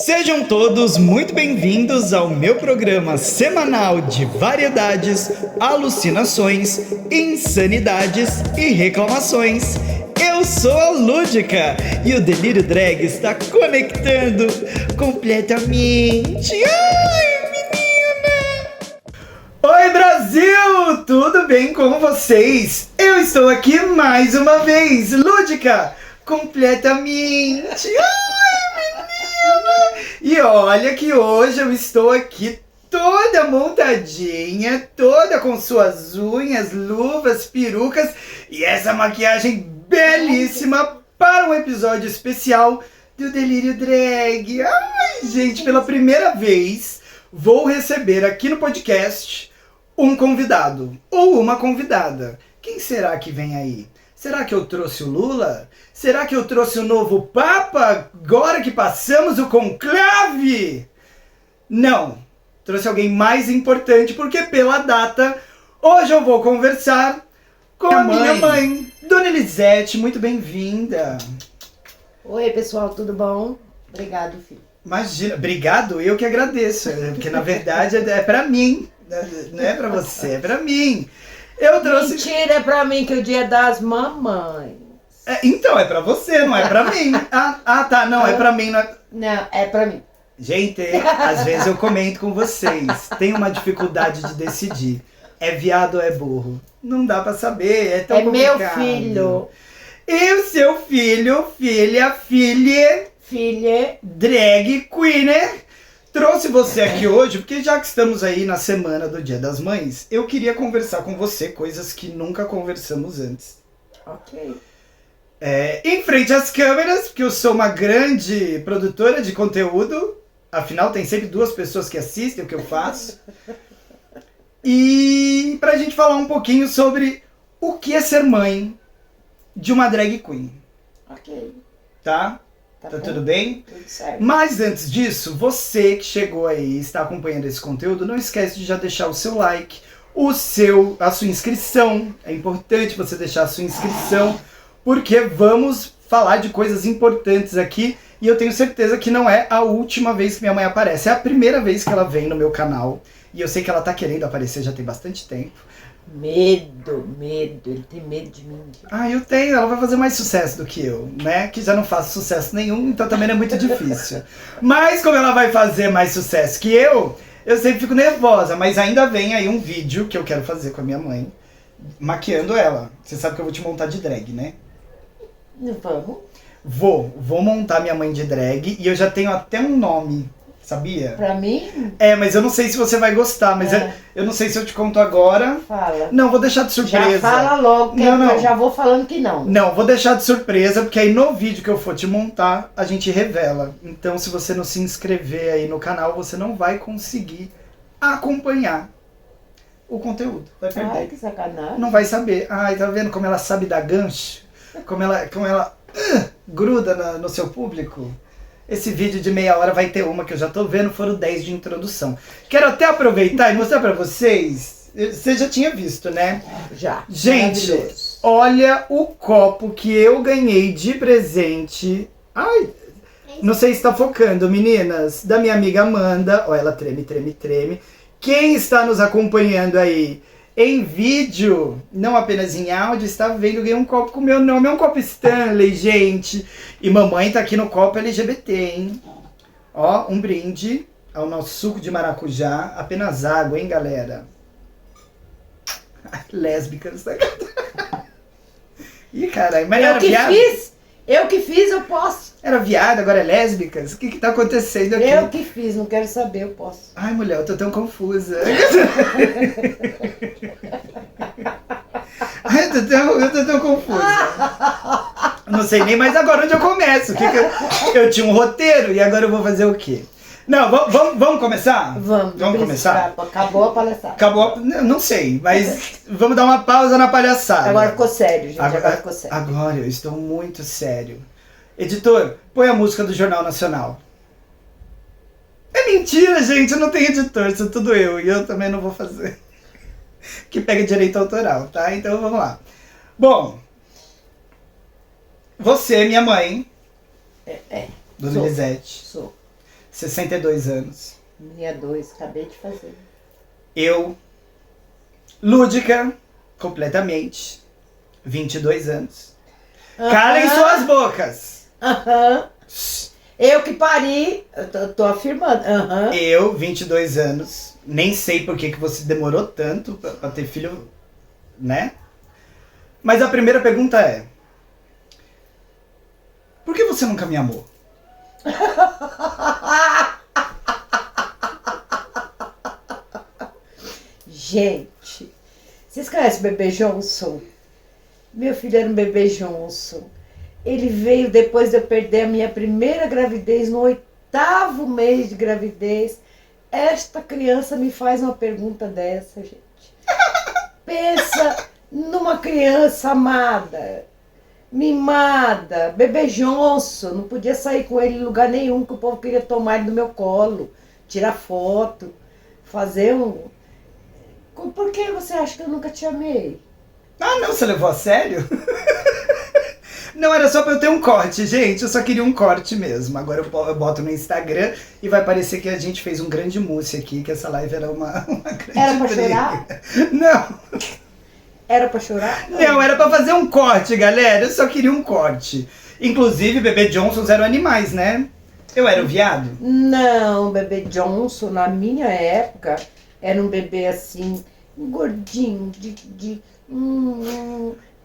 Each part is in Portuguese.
Sejam todos muito bem-vindos ao meu programa semanal de variedades, alucinações, insanidades e reclamações. Eu sou a Lúdica e o Delírio Drag está conectando completamente. Ai, menina! Oi, Brasil! Tudo bem com vocês? Eu estou aqui mais uma vez, Lúdica, completamente. E olha que hoje eu estou aqui toda montadinha, toda com suas unhas, luvas, perucas e essa maquiagem belíssima para um episódio especial do Delírio Drag. Ai, gente, pela primeira vez vou receber aqui no podcast um convidado ou uma convidada. Quem será que vem aí? Será que eu trouxe o Lula? Será que eu trouxe o novo Papa agora que passamos o conclave? Não, trouxe alguém mais importante porque pela data, hoje eu vou conversar com a minha mãe, Dona Elisete, muito bem-vinda. Oi pessoal, tudo bom? Obrigado, filho. Imagina, obrigado, eu que agradeço, porque na verdade é pra mim, não é pra você, é pra mim. Eu trouxe... Mentira, é pra mim que o dia das mamães. Então, é pra você, não é pra mim. Tá, não, é pra mim. Não, é pra mim. Gente, às vezes eu comento com vocês, tem uma dificuldade de decidir. É viado ou é burro? Não dá pra saber, é tão complicado. Meu filho. E o seu filho, filha, drag queen, trouxe você aqui hoje, porque já que estamos aí na semana do Dia das Mães, eu queria conversar com você coisas que nunca conversamos antes. Ok. Em frente às câmeras, porque eu sou uma grande produtora de conteúdo, afinal tem sempre duas pessoas que assistem o que eu faço. E pra gente falar um pouquinho sobre o que é ser mãe de uma drag queen. Ok. Tá tudo bem? Tudo certo. Mas antes disso, você que chegou aí e está acompanhando esse conteúdo, não esquece de já deixar o seu like, a sua inscrição. É importante você deixar a sua inscrição, porque vamos falar de coisas importantes aqui e eu tenho certeza que não é a última vez que minha mãe aparece. É a primeira vez que ela vem no meu canal e eu sei que ela tá querendo aparecer já tem bastante tempo. Medo, ele tem medo de mim. Eu tenho, ela vai fazer mais sucesso do que eu, né? Que já não faço sucesso nenhum, então também não é muito difícil. Mas como ela vai fazer mais sucesso que eu sempre fico nervosa, mas ainda vem aí um vídeo que eu quero fazer com a minha mãe, maquiando ela. Você sabe que eu vou te montar de drag, né? Vamos? Vou montar minha mãe de drag e eu já tenho até um nome, sabia? Pra mim? Mas eu não sei se você vai gostar, mas eu não sei se eu te conto agora. Fala. Não, vou deixar de surpresa. Já fala logo, que não. eu já vou falando que não. Não, vou deixar de surpresa, porque aí no vídeo que eu for te montar, a gente revela. Então se você não se inscrever aí no canal, você não vai conseguir acompanhar o conteúdo. Vai perder. Ai, que sacanagem. Não vai saber. Ai, tá vendo como ela sabe dar gancho? Como ela gruda no seu público? Esse vídeo de meia hora vai ter uma que eu já tô vendo, foram 10 de introdução. Quero até aproveitar e mostrar pra vocês. Você já tinha visto, né? Já. Gente, olha o copo que eu ganhei de presente. Ai, não sei se tá focando, meninas. Da minha amiga Amanda. Ó, ela treme. Quem está nos acompanhando aí em vídeo, não apenas em áudio, está vendo, eu ganhei um copo com o meu nome. É um copo Stanley, gente. E mamãe tá aqui no copo LGBT, hein? Ó, um brinde ao nosso suco de maracujá. Apenas água, hein, galera? Lésbicas. Ih, caralho, mas era viado? Eu que fiz, eu posso. Era viado, agora é lésbicas? O que tá acontecendo aqui? Eu que fiz, não quero saber, eu posso. Ai, mulher, eu tô tão confusa. Ai, eu tô tão confusa. Não sei nem mais agora onde eu começo. Eu tinha um roteiro e agora eu vou fazer o quê? Não, vamos começar? Vamos começar? Acabou a palhaçada. Não sei, mas vamos dar uma pausa na palhaçada. Agora ficou sério, gente. Agora ficou sério. Agora eu estou muito sério. Editor, põe a música do Jornal Nacional. É mentira, gente, eu não tenho editor, sou tudo eu. E eu também não vou fazer. Que pega direito autoral, tá? Então vamos lá. Bom, você, minha mãe, Dona Elisete, Sou. 62 anos. 62, acabei de fazer. Eu, lúdica, completamente, 22 anos. Calem suas bocas! Aham. Eu que pari, eu tô afirmando. Aham. Eu, 22 anos, nem sei por que você demorou tanto pra ter filho, né? Mas a primeira pergunta é: por que você nunca me amou? Gente, vocês conhecem o bebê Johnson? Meu filho era um bebê Johnson. Ele veio depois de eu perder a minha primeira gravidez, no 8º mês de gravidez. Esta criança me faz uma pergunta dessa, gente. Pensa numa criança amada, mimada, bebê Johnson. Não podia sair com ele em lugar nenhum, que o povo queria tomar ele no meu colo, tirar foto, fazer um... Por que você acha que eu nunca te amei? Ah, não, você levou a sério? Não, era só pra eu ter um corte, gente. Eu só queria um corte mesmo. Agora eu boto no Instagram e vai parecer que a gente fez um grande mousse aqui, que essa live era uma grande Era pra briga. chorar? Não, Era pra chorar? não, era pra fazer um corte, galera. Eu só queria um corte. Inclusive, bebê Johnsons eram animais, né? Eu era o viado. Não, o bebê Johnson, na minha época, era um bebê assim, gordinho,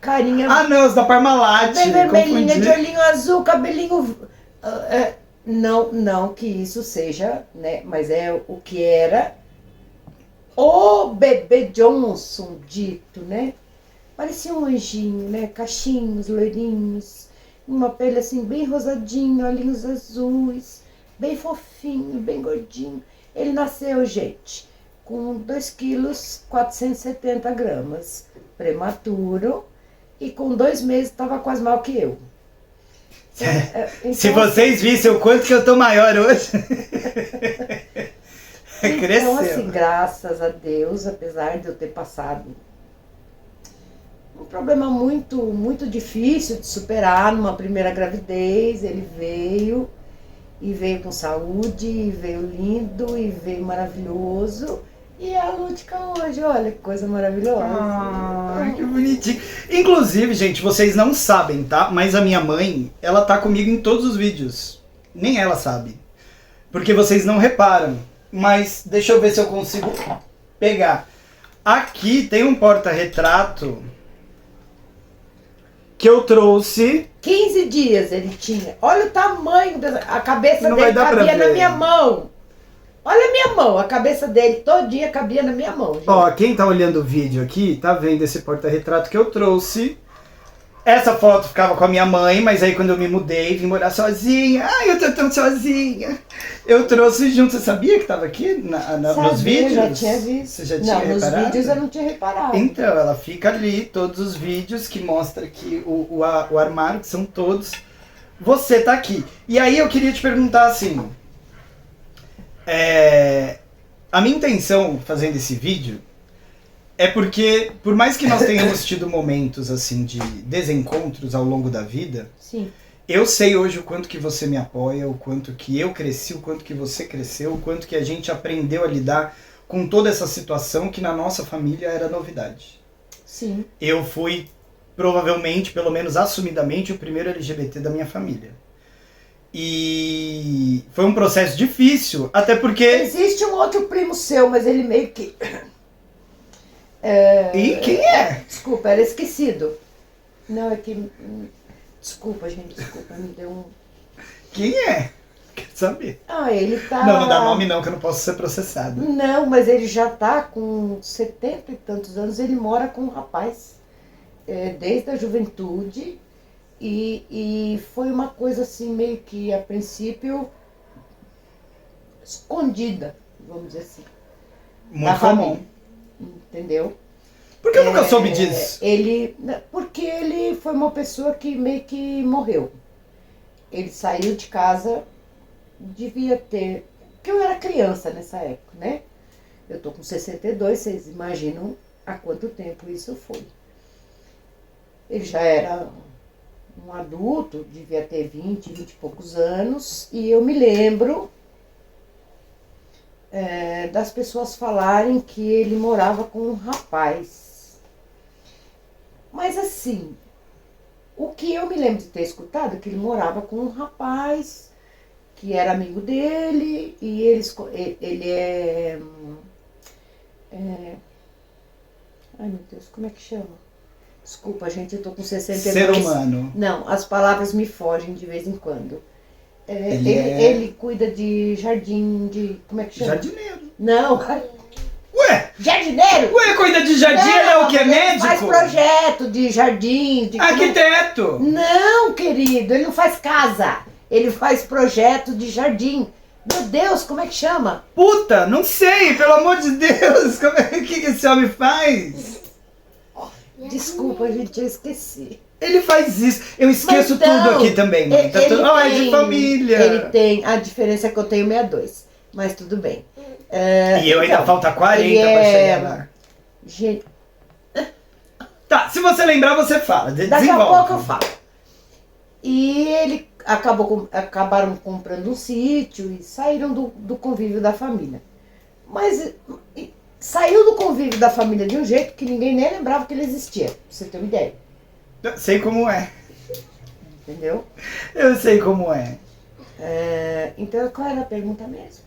carinha Ah, não, os da Parmalat. bem vermelhinha, Confundi. de olhinho azul, cabelinho... Não que isso seja, né? Mas é o que era o bebê Johnson dito, né? Parecia um anjinho, né? Cachinhos, loirinhos, uma pele assim bem rosadinha, olhinhos azuis, bem fofinho, bem gordinho. Ele nasceu, gente, com 2 quilos 470 gramas, prematuro, e com 2 meses estava quase mal que eu. Então, Se vocês vissem o quanto que eu tô maior hoje. Cresceu. Então, assim, graças a Deus, apesar de eu ter passado um problema muito, muito difícil de superar numa primeira gravidez, ele veio, e veio com saúde, e veio lindo, e veio maravilhoso. E é a Lúdica hoje, olha que coisa maravilhosa. Ai, que bonitinho. Inclusive, gente, vocês não sabem, tá? Mas a minha mãe, ela tá comigo em todos os vídeos. Nem ela sabe. Porque vocês não reparam. Mas deixa eu ver se eu consigo pegar. Aqui tem um porta-retrato que eu trouxe. 15 dias ele tinha. Olha o tamanho, a cabeça Não dele vai dar pra cabia na ver. minha mão. Olha a minha mão, a cabeça dele todinha cabia na minha mão, gente. Ó, quem tá olhando o vídeo aqui, tá vendo esse porta-retrato que eu trouxe. Essa foto ficava com a minha mãe, mas aí quando eu me mudei, vim morar sozinha. Ai, eu tô tão sozinha. Eu trouxe junto, você sabia que tava aqui nos Sabia, vídeos? eu já tinha visto. Você já tinha Não, nos reparado? vídeos eu não tinha reparado. Então, ela fica ali, todos os vídeos que mostra que o armário, que são todos, você tá aqui. E aí eu queria te perguntar assim, a minha intenção fazendo esse vídeo é porque, por mais que nós tenhamos tido momentos assim de desencontros ao longo da vida, Sim. eu sei hoje o quanto que você me apoia, o quanto que eu cresci, o quanto que você cresceu, o quanto que a gente aprendeu a lidar com toda essa situação que na nossa família era novidade. Sim. Eu fui, provavelmente, pelo menos assumidamente, o primeiro LGBT da minha família. E foi um processo difícil, até porque... Existe um outro primo seu, mas ele meio que... E quem é? Desculpa, era esquecido. Não, é que... Desculpa, gente, desculpa, me deu um... Quem é? Quer saber? Ah, ele tá... Não dá nome não, que eu não posso ser processado. Não, mas ele já tá com 70 e tantos anos, ele mora com um rapaz desde a juventude e foi uma coisa assim meio que a princípio escondida, vamos dizer assim. Muito da comum. família, entendeu? Por que eu nunca soube disso? Porque ele foi uma pessoa que meio que morreu. Ele saiu de casa, devia ter... Porque eu era criança nessa época, né? Eu tô com 62, vocês imaginam há quanto tempo isso foi. Ele já era um adulto, devia ter 20 e poucos anos, e eu me lembro das pessoas falarem que ele morava com um rapaz. Mas assim, o que eu me lembro de ter escutado é que ele morava com um rapaz que era amigo dele e ele ai meu Deus, como é que chama? Desculpa, gente, eu tô com 62. Ser humano. Não, as palavras me fogem de vez em quando. Ele cuida de jardim, de... Como é que chama? Jardineiro. Não. Ué, Jardineiro? cuida de jardim, ele é o que? É Ele médico? faz projeto de jardim. De... Arquiteto. Não, querido, ele não faz casa. Ele faz projeto de jardim. Meu Deus, como é que chama? Puta, não sei, pelo amor de Deus. O que esse homem faz? Desculpa, gente, eu esqueci. Ele faz isso. Eu esqueço Então, tudo aqui também, mãe. Tá tudo... é de família. Ele tem. A diferença é que eu tenho 62. Mas tudo bem. E eu ainda falta 40 ele pra chegar lá. Gente, Tá, se você lembrar, você fala. daqui a Desenvolve. pouco eu falo. E ele acabaram comprando um sítio e saíram do convívio da família. Mas saiu do convívio da família de um jeito que ninguém nem lembrava que ele existia, pra você ter uma ideia. Eu sei como é. Entendeu? Eu sei como é. Então, qual era a pergunta mesmo?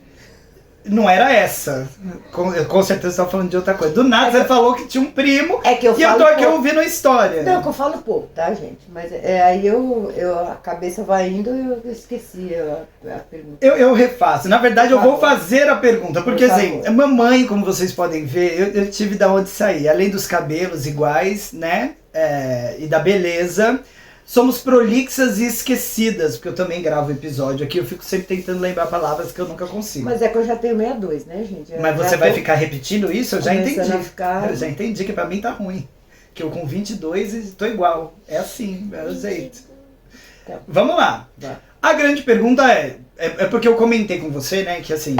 Não era essa. Com certeza você tava falando de outra coisa. Do nada você falou que tinha um primo É que eu e eu falo tô aqui pouco. ouvindo a história. Não, que eu falo pouco, tá, gente? Mas aí a cabeça vai indo e eu esqueci a pergunta. Eu refaço. Na verdade, eu Por vou favor. fazer a pergunta. Porque Por assim, favor. mamãe, como vocês podem ver, eu tive da onde sair. Além dos cabelos iguais, né? E da beleza. Somos prolixas e esquecidas, porque eu também gravo episódio aqui, eu fico sempre tentando lembrar palavras que eu nunca consigo. Mas é que eu já tenho 62, né, gente? Mas você vai ficar repetindo isso? Eu já começando entendi. a ficar- Eu já entendi que pra mim tá ruim. Que eu com 22 estou igual. É assim, é o jeito. Então. Vamos lá. Vai. A grande pergunta é porque eu comentei com você, né, que assim,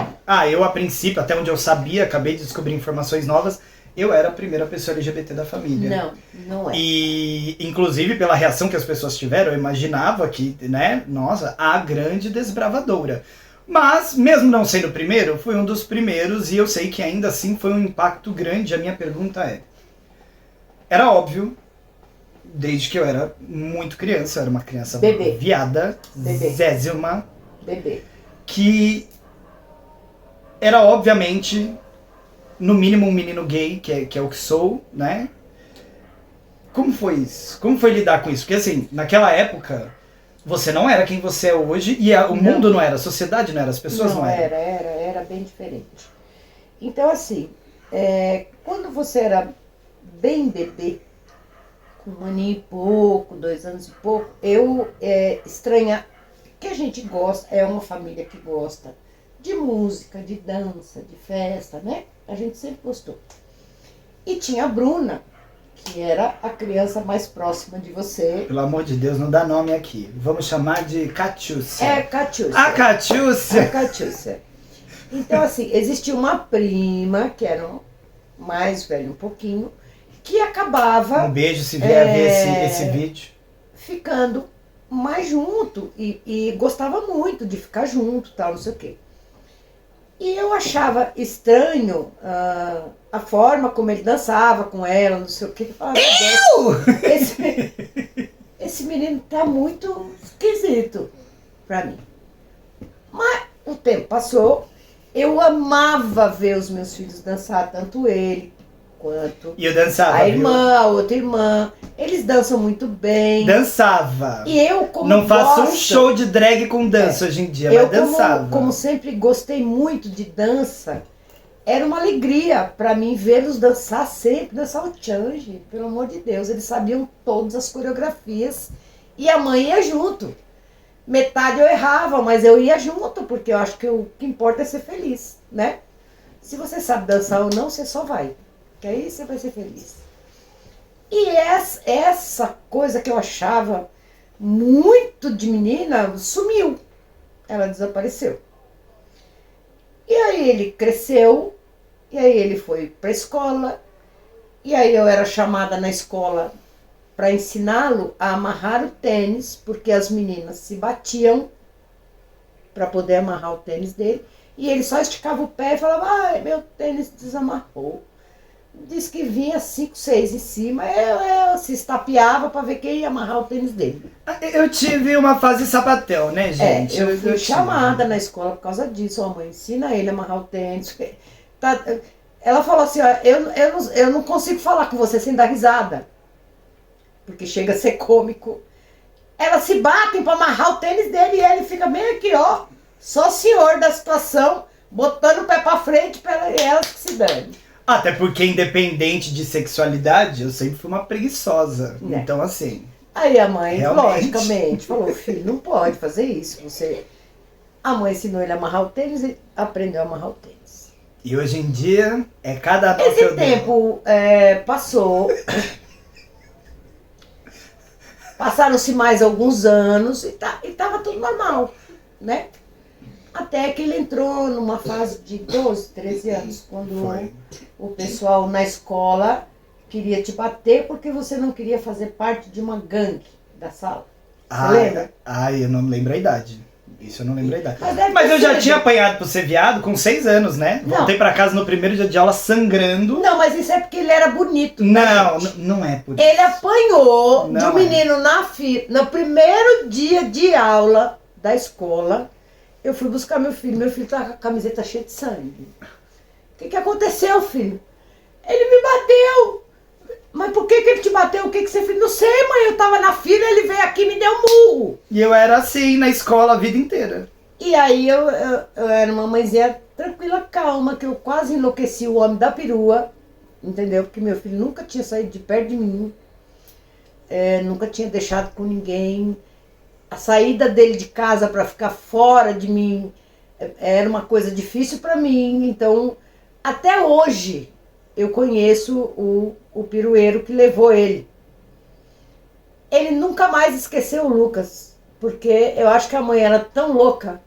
eu a princípio, até onde eu sabia, acabei de descobrir informações novas, eu era a primeira pessoa LGBT da família. Não é. E, inclusive, pela reação que as pessoas tiveram, eu imaginava que, né, nossa, a grande desbravadora. Mas, mesmo não sendo o primeiro, fui um dos primeiros e eu sei que ainda assim foi um impacto grande. A minha pergunta era óbvio, desde que eu era muito criança, eu era uma criança Bebê. viada, Bebê. zésima, Bebê. que era obviamente, no mínimo um menino gay, que é o que sou, né? Como foi isso? Como foi lidar com isso? Porque assim, naquela época, você não era quem você é hoje e o mundo não era, a sociedade não era, as pessoas não eram. Era bem diferente. Então, assim, quando você era bem bebê, com 1 aninho e pouco, 2 anos e pouco, eu estranha que a gente gosta, é uma família que gosta de música, de dança, de festa, né? A gente sempre gostou. E tinha a Bruna, que era a criança mais próxima de você. Pelo amor de Deus, não dá nome aqui. Vamos chamar de Catiúcia. É Catiúcia. A Catiúcia! A Catiúcia. Então, assim, existia uma prima, que era mais velha um pouquinho, que acabava Um beijo se vier ver esse vídeo. ficando mais junto e gostava muito de ficar junto, tal, não sei o quê. E eu achava estranho a forma como ele dançava com ela, não sei o quê. Esse menino tá muito esquisito pra mim. Mas o tempo passou, eu amava ver os meus filhos dançar, tanto ele quanto E eu dançava, a irmã, a outra irmã. Eles dançam muito bem. Dançava. E eu, como Não faço um gosto, show de drag com dança hoje em dia, eu mas dançava. como sempre gostei muito de dança, era uma alegria pra mim vê-los dançar sempre, dançar o change, pelo amor de Deus. Eles sabiam todas as coreografias e a mãe ia junto. Metade eu errava, mas eu ia junto, porque eu acho que o que importa é ser feliz, né? Se você sabe dançar ou não, você só vai, que aí você vai ser feliz. E essa coisa que eu achava muito de menina sumiu. Ela desapareceu. E aí ele cresceu, e aí ele foi para a escola, e aí eu era chamada na escola para ensiná-lo a amarrar o tênis, porque as meninas se batiam para poder amarrar o tênis dele, E ele só esticava o pé e falava, ai, meu tênis desamarrou. Disse que vinha 5, 6 em cima, eu se estapeava para ver quem ia amarrar o tênis dele. Eu tive uma fase sapatão, né, gente? Eu fui tive. chamada na escola por causa disso. Ó, mãe, ensina ele a amarrar o tênis. Tá, ela falou assim, ó, eu não consigo falar com você sem dar risada. Porque chega a ser cômico. Elas se batem para amarrar o tênis dele e ele fica bem aqui, ó. Só senhor da situação, botando o pé para frente para elas que se dane. Até porque, independente de sexualidade, eu sempre fui uma preguiçosa. É. Então, assim... Aí a mãe, realmente, logicamente, falou, filho, não pode fazer isso. A mãe ensinou ele a amarrar o tênis e aprendeu a amarrar o tênis. E hoje em dia, é cada nó que Esse eu tempo passou. Passaram-se mais alguns anos e tava tudo normal, né? Até que ele entrou numa fase de 12, 13 anos, quando Foi. o pessoal na escola queria te bater porque você não queria fazer parte de uma gangue da sala. Você lembra? Eu não lembro a idade. Isso eu não lembro a idade. deve Mas ter eu já sido. tinha apanhado por ser viado com 6 anos, né? Não. Voltei pra casa no primeiro dia de aula sangrando. Não, mas isso é porque ele era bonito. tá, Não, gente? não é por isso. Ele apanhou de Não um é. menino no primeiro dia de aula da escola. Eu fui buscar meu filho tava com a camiseta cheia de sangue. O que aconteceu, filho? Ele me bateu. Mas por que ele te bateu? O que você fez? Não sei, mãe, eu tava na fila, ele veio aqui e me deu um murro. E eu era assim na escola a vida inteira. E aí eu era uma mãezinha tranquila, calma, que eu quase enlouqueci o homem da perua, entendeu? Porque meu filho nunca tinha saído de perto de mim, nunca tinha deixado com ninguém. A saída dele de casa para ficar fora de mim era uma coisa difícil para mim. Então, até hoje, eu conheço o pirueiro que levou ele. Ele nunca mais esqueceu o Lucas, porque eu acho que a mãe era tão louca.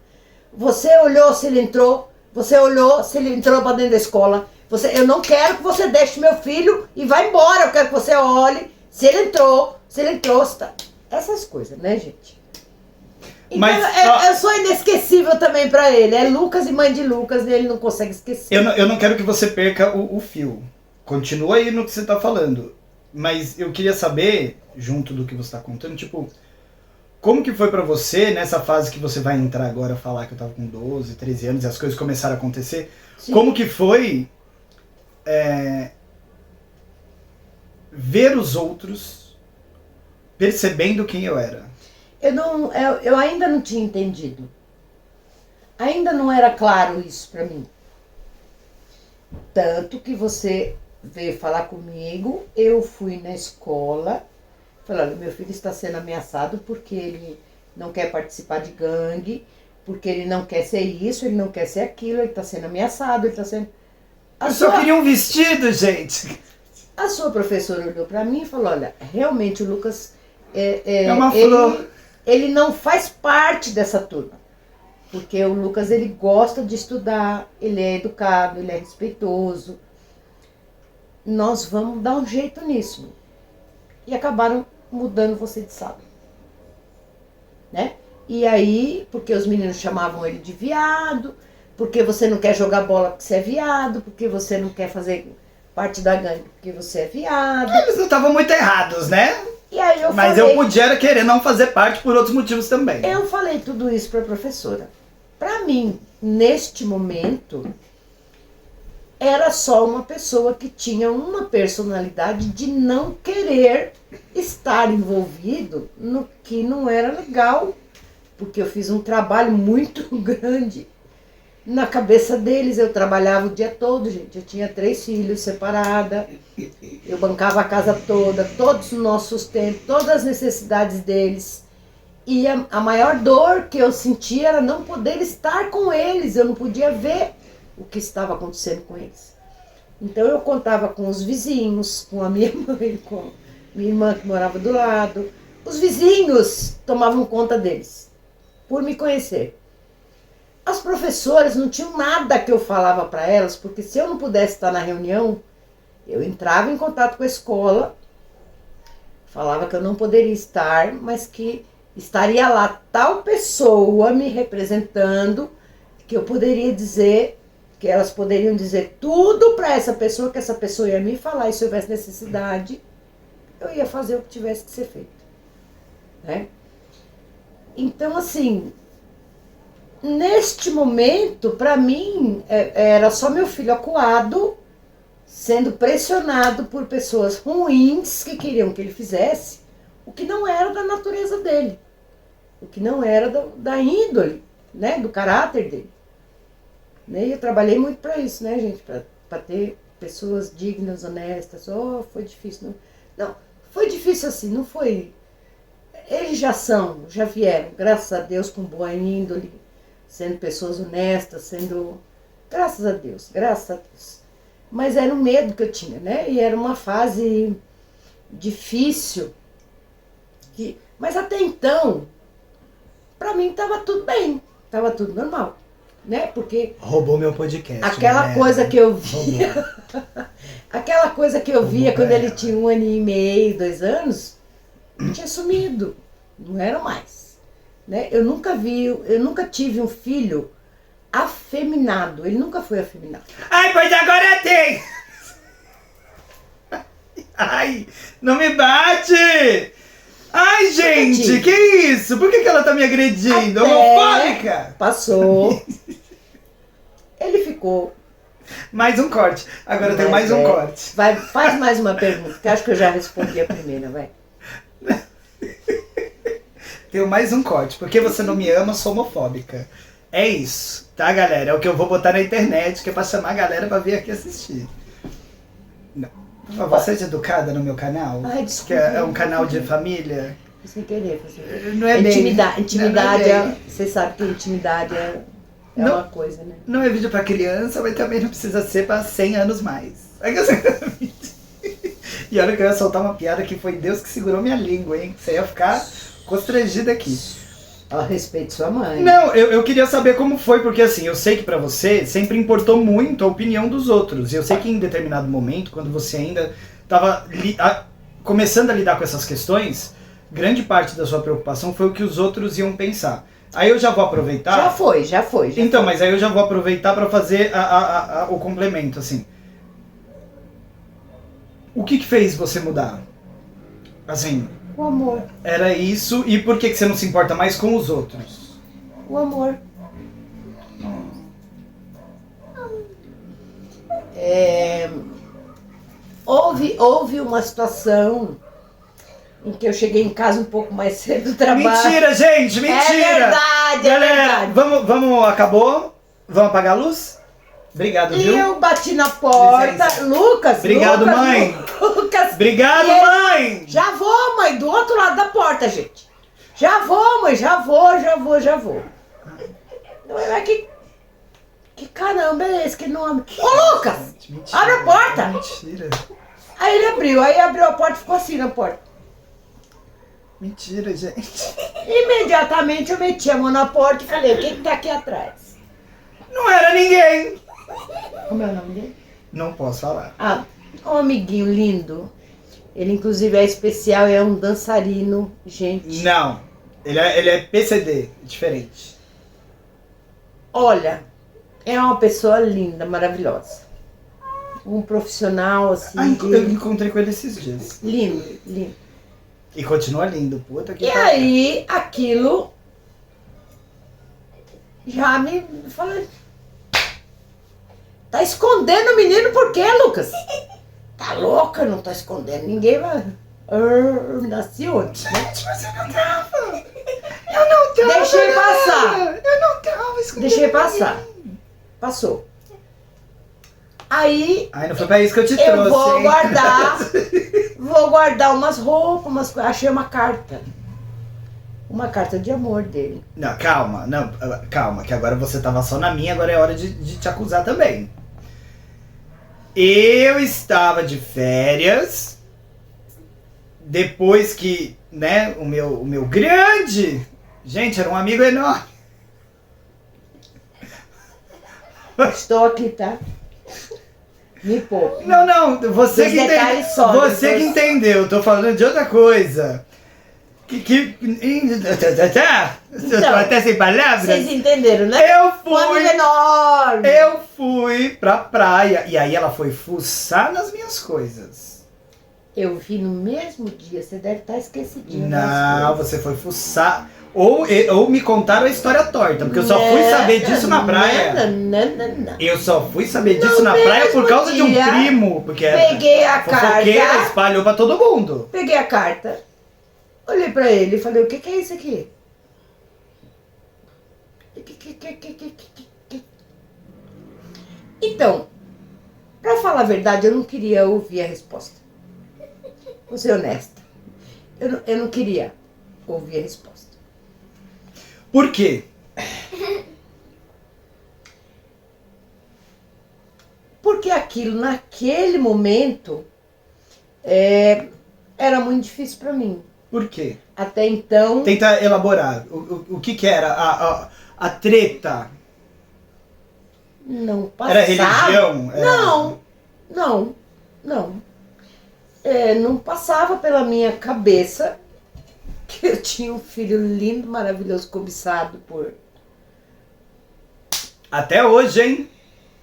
Você olhou se ele entrou, você olhou se ele entrou para dentro da escola. Eu não quero que você deixe meu filho e vá embora, eu quero que você olhe se ele entrou, tá. Essas coisas, né, gente? Então, Mas, eu sou inesquecível também pra ele. É Lucas e mãe de Lucas e ele não consegue esquecer. Eu não quero que você perca o fio. Continua aí no que você tá falando. Mas eu queria saber, junto do que você tá contando, tipo, como que foi pra você, nessa fase que você vai entrar agora, falar que eu tava com 12, 13 anos e as coisas começaram a acontecer, Sim. como que foi ver os outros percebendo quem eu era? Eu ainda não tinha entendido. Ainda não era claro isso pra mim. Tanto que você veio falar comigo, eu fui na escola, falei, olha, meu filho está sendo ameaçado porque ele não quer participar de gangue, porque ele não quer ser isso, ele não quer ser aquilo, ele está sendo ameaçado, ele está sendo... Eu só queria um vestido, gente. A sua professora olhou pra mim e falou, olha, realmente o Lucas, É uma flor. ele não faz parte dessa turma. Porque o Lucas, ele gosta de estudar, ele é educado, ele é respeitoso. Nós vamos dar um jeito nisso. E acabaram mudando você de sala. Né? E aí, porque os meninos chamavam ele de viado, porque você não quer jogar bola porque você é viado, porque você não quer fazer parte da gangue porque você é viado. Eles não estavam muito errados, né? E aí Mas eu podia querer não fazer parte por outros motivos também. Eu falei tudo isso para a professora. Para mim, neste momento, era só uma pessoa que tinha uma personalidade de não querer estar envolvido no que não era legal. Porque eu fiz um trabalho muito grande na cabeça deles. Eu trabalhava o dia todo, gente. Eu tinha 3 filhos separada. Eu bancava a casa toda, todos os nossos tempos, todas as necessidades deles. E a maior dor que eu sentia era não poder estar com eles. Eu não podia ver o que estava acontecendo com eles. Então eu contava com os vizinhos, com a minha mãe, com minha irmã que morava do lado. Os vizinhos tomavam conta deles, por me conhecer. As professoras não tinham nada que eu falava para elas, porque se eu não pudesse estar na reunião, eu entrava em contato com a escola, falava que eu não poderia estar, mas que estaria lá tal pessoa me representando, que eu poderia dizer, que elas poderiam dizer tudo para essa pessoa, que essa pessoa ia me falar, e se houvesse necessidade, eu ia fazer o que tivesse que ser feito, né? Então, assim, neste momento, para mim, era só meu filho acuado, sendo pressionado por pessoas ruins que queriam que ele fizesse o que não era da natureza dele, o que não era da índole, né, do caráter dele. Né? E eu trabalhei muito para isso, né, gente, para ter pessoas dignas, honestas. Oh, foi difícil. Não, foi difícil assim, não foi. Eles já vieram, graças a Deus, com boa índole, sendo pessoas honestas, sendo... Graças a Deus, graças a Deus. Mas era o medo que eu tinha, né? E era uma fase difícil. Mas até então, para mim estava tudo bem, estava tudo normal, né? Porque... Roubou meu podcast. Aquela coisa que eu via... aquela coisa que eu via quando ele tinha 1 ano e meio, 2 anos, tinha sumido. Não era mais. Né? Eu nunca tive um filho afeminado. Ele nunca foi afeminado. Ai, pois agora tem! Ai, não me bate! Ai, gente, que isso? Por que ela tá me agredindo? Homofóbica! Passou. Ele ficou. Mais um corte. Agora tem mais um corte. Faz mais uma pergunta, que acho que eu já respondi a primeira, vai. Tenho mais um corte. Porque você não me ama, sou homofóbica. É isso, tá, galera? É o que eu vou botar na internet, que é pra chamar a galera pra vir aqui assistir. Não. Por favor, seja educada no meu canal. Ai, desculpa. Que é um canal de família. Sem querer. Não é bem. Intimidade, você sabe que intimidade é uma coisa, né? Não é vídeo pra criança, mas também não precisa ser pra 100 anos mais. E olha que eu ia soltar uma piada que foi Deus que segurou minha língua, hein? Você ia ficar constrangida aqui. A respeito de sua mãe. Não, eu queria saber como foi, porque assim, eu sei que pra você sempre importou muito a opinião dos outros. E eu sei que em determinado momento, quando você ainda tava começando a lidar com essas questões, grande parte da sua preocupação foi o que os outros iam pensar. Aí eu já vou aproveitar... Já foi. Então, mas aí eu já vou aproveitar pra fazer o complemento, assim. O que fez você mudar? Assim... O amor. Era isso, e por que você não se importa mais com os outros? O amor. Houve uma situação em que eu cheguei em casa um pouco mais cedo do trabalho. Mentira, gente, mentira! É verdade, galera, vamos, acabou? Vamos apagar a luz? Obrigado, e viu? eu bati na porta. Licença. Lucas, obrigado, mãe. Lucas. Obrigado, mãe. Já vou, mãe, do outro lado da porta, gente. Já vou, mãe, já vou. Não é que caramba é esse que não abre? Ô, Lucas, Mentira, abre a porta. Mentira. Aí ele abriu a porta e ficou assim na porta. Mentira, gente. Imediatamente eu meti a mão na porta e falei, o que tá aqui atrás? Não era ninguém. Como é o nome dele? Não posso falar. Ah, um amiguinho lindo. Ele inclusive é especial, é um dançarino, gente. Não, ele é PCD, diferente. Olha, é uma pessoa linda, maravilhosa. Um profissional assim. Eu encontrei com ele esses dias. Lindo. E continua lindo, puta que E pariu. aí, aquilo já me falou. Tá escondendo o menino por quê, Lucas? Tá louca, não tá escondendo. Ninguém vai. Nasci onde? Gente, mas eu não tava. Eu não tava. Deixei passar. Eu não tava escondendo. Deixei passar. Passou. Aí Ai, não foi pra isso que eu te trouxe, eu vou hein? guardar umas roupas, umas coisas. Achei uma carta. Uma carta de amor dele. Não, calma, que agora você tava só na minha, agora é hora de te acusar também. Eu estava de férias, depois que, né, o meu grande, gente, era um amigo enorme. Estou aqui, tá? Me poupe. Não, você Dos que detalhes só, você depois- que entendeu, tô falando de outra coisa. Eu tô até sem palavras. Vocês entenderam, né? Família enorme. Eu fui pra praia. E aí ela foi fuçar nas minhas coisas. Eu vi no mesmo dia, você deve estar esquecidinho. Não, você foi fuçar. Ou me contaram a história torta, porque eu só fui saber disso na praia. Não. Eu só fui saber disso na praia por causa de um primo. Porque peguei a fofoqueira, carta. espalhou pra todo mundo. Peguei a carta. Olhei pra ele e falei, o que é isso aqui? Então, pra falar a verdade, eu não queria ouvir a resposta. Vou ser honesta. Eu não queria ouvir a resposta. Por quê? Porque aquilo, naquele momento, era muito difícil pra mim. Por quê? Até então... Tenta elaborar. O que era? A treta? Não passava. Era religião? Não. Não passava pela minha cabeça que eu tinha um filho lindo, maravilhoso, cobiçado por... Até hoje, hein?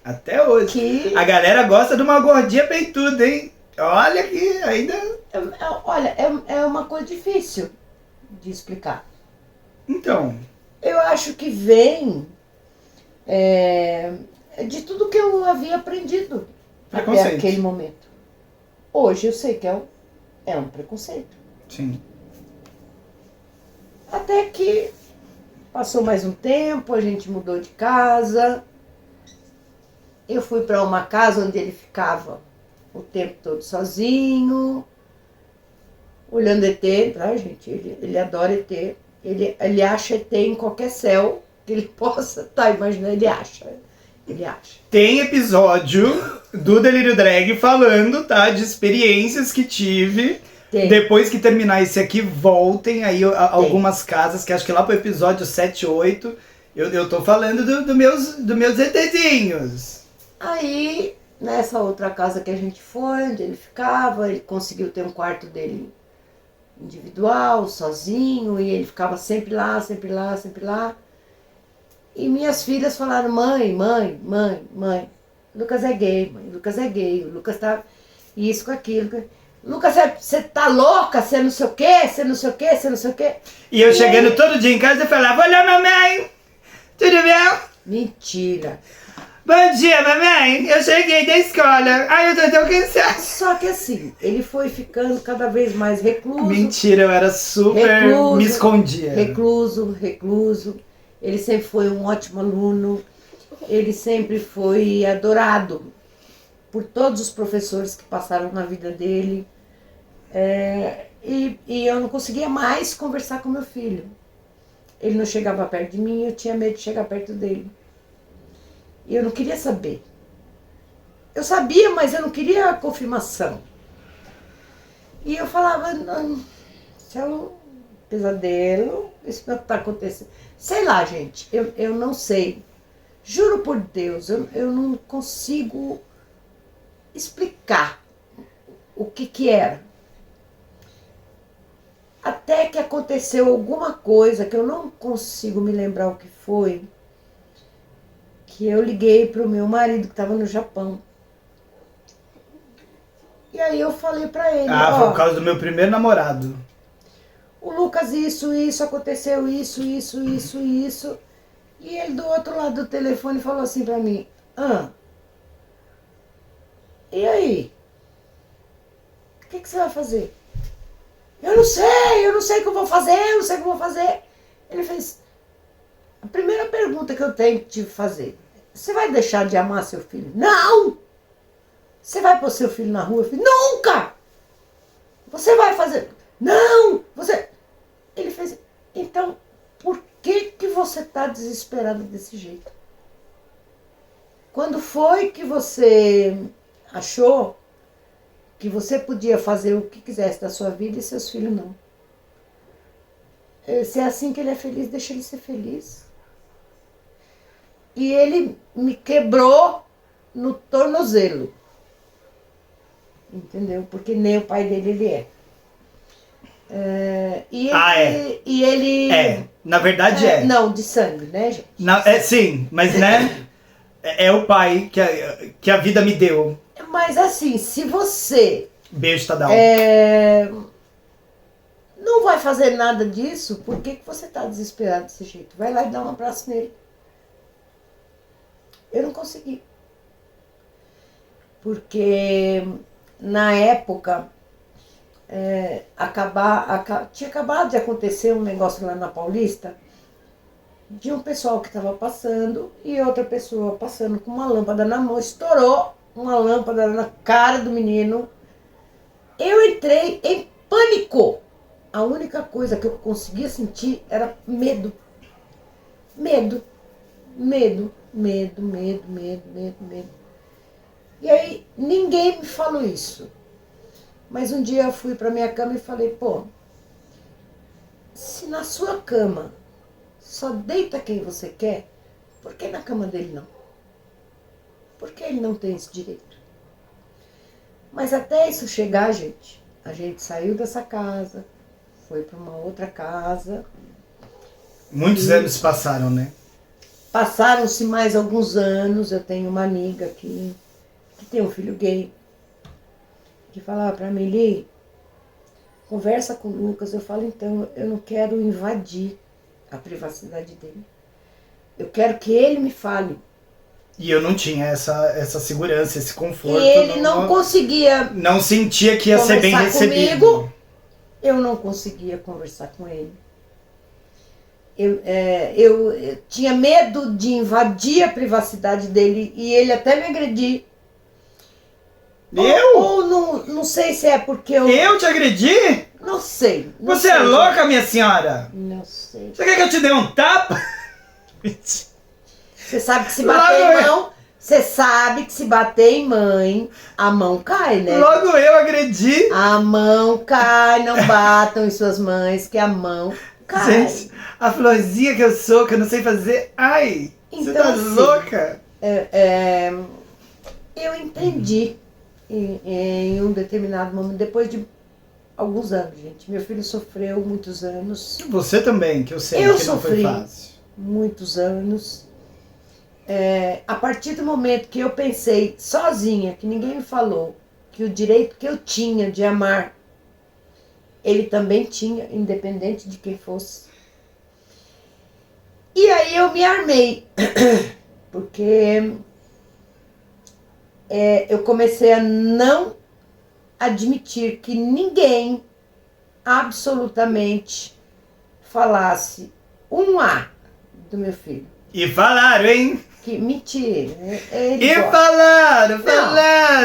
Até hoje. Que... A galera gosta de uma gordinha peituda, hein? Olha que ainda... Olha, é uma coisa difícil de explicar. Então... Eu acho que vem de tudo que eu havia aprendido até aquele momento. Hoje eu sei que é um preconceito. Sim. Até que passou mais um tempo, a gente mudou de casa. Eu fui para uma casa onde ele ficava o tempo todo sozinho, olhando ET, tá, gente? Ele adora ET. Ele acha ET em qualquer céu que ele possa estar imaginando, ele acha. Tem episódio do Delírio Drag falando, tá? De experiências que tive. Tem. Depois que terminar esse aqui, voltem aí algumas casas, que acho que lá pro episódio 7, 8, eu tô falando dos meus ETzinhos. Aí, nessa outra casa que a gente foi, onde ele ficava, ele conseguiu ter um quarto dele individual, sozinho, e ele ficava sempre lá. E minhas filhas falaram, mãe, Lucas é gay, o Lucas tá isso com aquilo. Lucas, você tá louca, você não sei o quê. E eu chegando todo dia em casa e falava, olha mamãe, tudo bem? Mentira. Bom dia, mamãe, eu cheguei da escola, ai eu tô tão cansada. Só que assim, ele foi ficando cada vez mais recluso. Mentira, eu era super, me escondia. Recluso. Ele sempre foi um ótimo aluno, ele sempre foi adorado por todos os professores que passaram na vida dele. E eu não conseguia mais conversar com meu filho. Ele não chegava perto de mim, eu tinha medo de chegar perto dele. E eu não queria saber. Eu sabia, mas eu não queria a confirmação. E eu falava, isso é um pesadelo, isso não está acontecendo. Sei lá, gente, eu não sei. Juro por Deus, eu não consigo explicar o que era. Até que aconteceu alguma coisa que eu não consigo me lembrar o que foi, que eu liguei para o meu marido que estava no Japão. E aí eu falei para ele, foi por causa do meu primeiro namorado. O Lucas, isso, aconteceu isso. E ele do outro lado do telefone falou assim para mim, e aí? O que você vai fazer? Eu não sei o que eu vou fazer, Ele fez, a primeira pergunta que eu tenho que te fazer, você vai deixar de amar seu filho? Não! Você vai pôr seu filho na rua? Eu falei, nunca! Você vai fazer? Não! Ele fez, então, por que você está desesperada desse jeito? Quando foi que você achou que você podia fazer o que quisesse da sua vida e seus filhos não? Se é assim que ele é feliz, deixa ele ser feliz. E ele me quebrou no tornozelo. Entendeu? Porque nem o pai dele ele é. E ele... Na verdade Não, de sangue, né, gente? Sim, mas né, é o pai que a vida me deu. Mas assim, se você Beijo, Tadal. não vai fazer nada disso, por que você tá desesperado desse jeito? Vai lá e dá um abraço nele. Eu não consegui. Porque na época tinha acabado de acontecer um negócio lá na Paulista de um pessoal que estava passando e outra pessoa passando com uma lâmpada na mão, estourou uma lâmpada na cara do menino. Eu entrei em pânico. A única coisa que eu conseguia sentir era medo. Medo. Medo. Medo, medo, medo, medo, medo. E aí ninguém me falou isso. Mas um dia eu fui para minha cama e falei, pô, se na sua cama só deita quem você quer, por que na cama dele não? Por que ele não tem esse direito? Mas até isso chegar, gente, a gente saiu dessa casa, foi para uma outra casa. Muitos anos passaram, né? Passaram-se mais alguns anos. Eu tenho uma amiga que tem um filho gay, que falava para mim, Li, conversa com o Lucas. Eu falo, então, eu não quero invadir a privacidade dele. Eu quero que ele me fale. E eu não tinha essa segurança, esse conforto. E ele não conseguia. Não sentia que ia ser bem recebido. Comigo, eu não conseguia conversar com ele. Eu tinha medo de invadir a privacidade dele e ele até me agredir. Ou não sei se é porque eu... Eu te agredi? Não sei. Você é louca, minha senhora? Não sei. Você quer que eu te dê um tapa? Você sabe que se bater em mão... Você sabe que se bater em mãe, a mão cai, né? Logo eu agredi. A mão cai, não batam em suas mães, que a mão cai. Gente, a florzinha que eu sou, que eu não sei fazer... Ai, então, você tá assim, louca? Eu entendi em um determinado momento, depois de alguns anos, gente. Meu filho sofreu muitos anos. Você também, que eu sei que não foi fácil. Muitos anos. A partir do momento que eu pensei sozinha, que ninguém me falou, que o direito que eu tinha de amar, ele também tinha, independente de quem fosse. E aí eu me armei, porque eu comecei a não admitir que ninguém absolutamente falasse um A do meu filho. E falaram, hein? Que mentira. Falaram.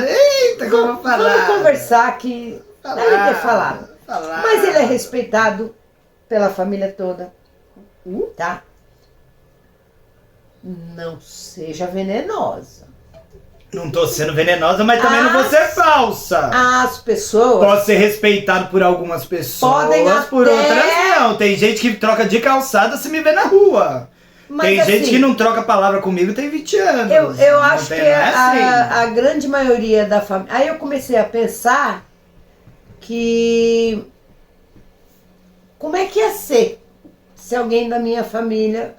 Eita, como falaram. Vamos conversar que deve ter falado. Mas ele é respeitado pela família toda. Tá? Não seja venenosa. Não tô sendo venenosa, mas também não vou ser falsa. As pessoas... Posso ser respeitado por algumas pessoas, podem por até... outras não. Tem gente que troca de calçada se me vê na rua. Mas tem gente que não troca palavra comigo tem 20 anos. Eu acho que a grande maioria da família... Aí eu comecei a pensar que... Como é que ia ser se alguém da minha família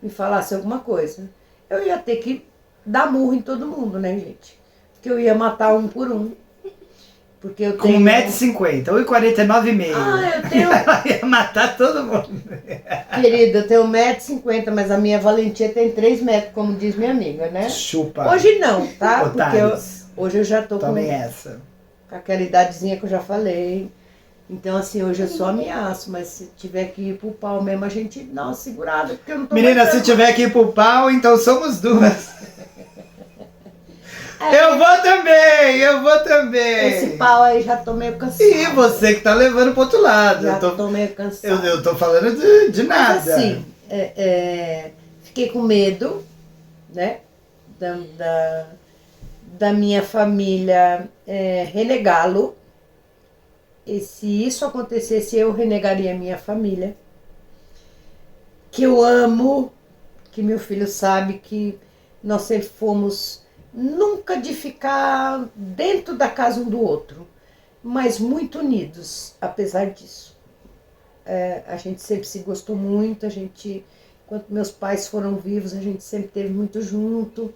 me falasse alguma coisa? Eu ia ter que dar murro em todo mundo, né, gente? Porque eu ia matar um por um. Porque eu tenho... Com 1,50 m, 1,49m. Eu tenho... Ela ia matar todo mundo. Querida, eu tenho 1,50 m, mas a minha valentia tem 3 metros, como diz minha amiga, né? Chupa. Hoje não, tá? Otários. Porque hoje eu já tô também essa. Com aquela idadezinha que eu já falei. Então, assim, hoje eu só ameaço, mas se tiver que ir pro pau mesmo, a gente dá uma segurada, porque eu não tô... Menina, se tiver que ir pro pau, então somos duas. Eu vou também. Esse pau aí já tô meio cansado. E você que tá levando pro outro lado. Já tô meio cansado. Eu tô falando de nada. Mas assim, fiquei com medo, né, da minha família renegá-lo. E se isso acontecesse, eu renegaria a minha família. Que eu amo, que meu filho sabe que nós sempre fomos... Nunca de ficar dentro da casa um do outro, mas muito unidos, apesar disso. a gente sempre se gostou muito, enquanto meus pais foram vivos, a gente sempre esteve muito junto.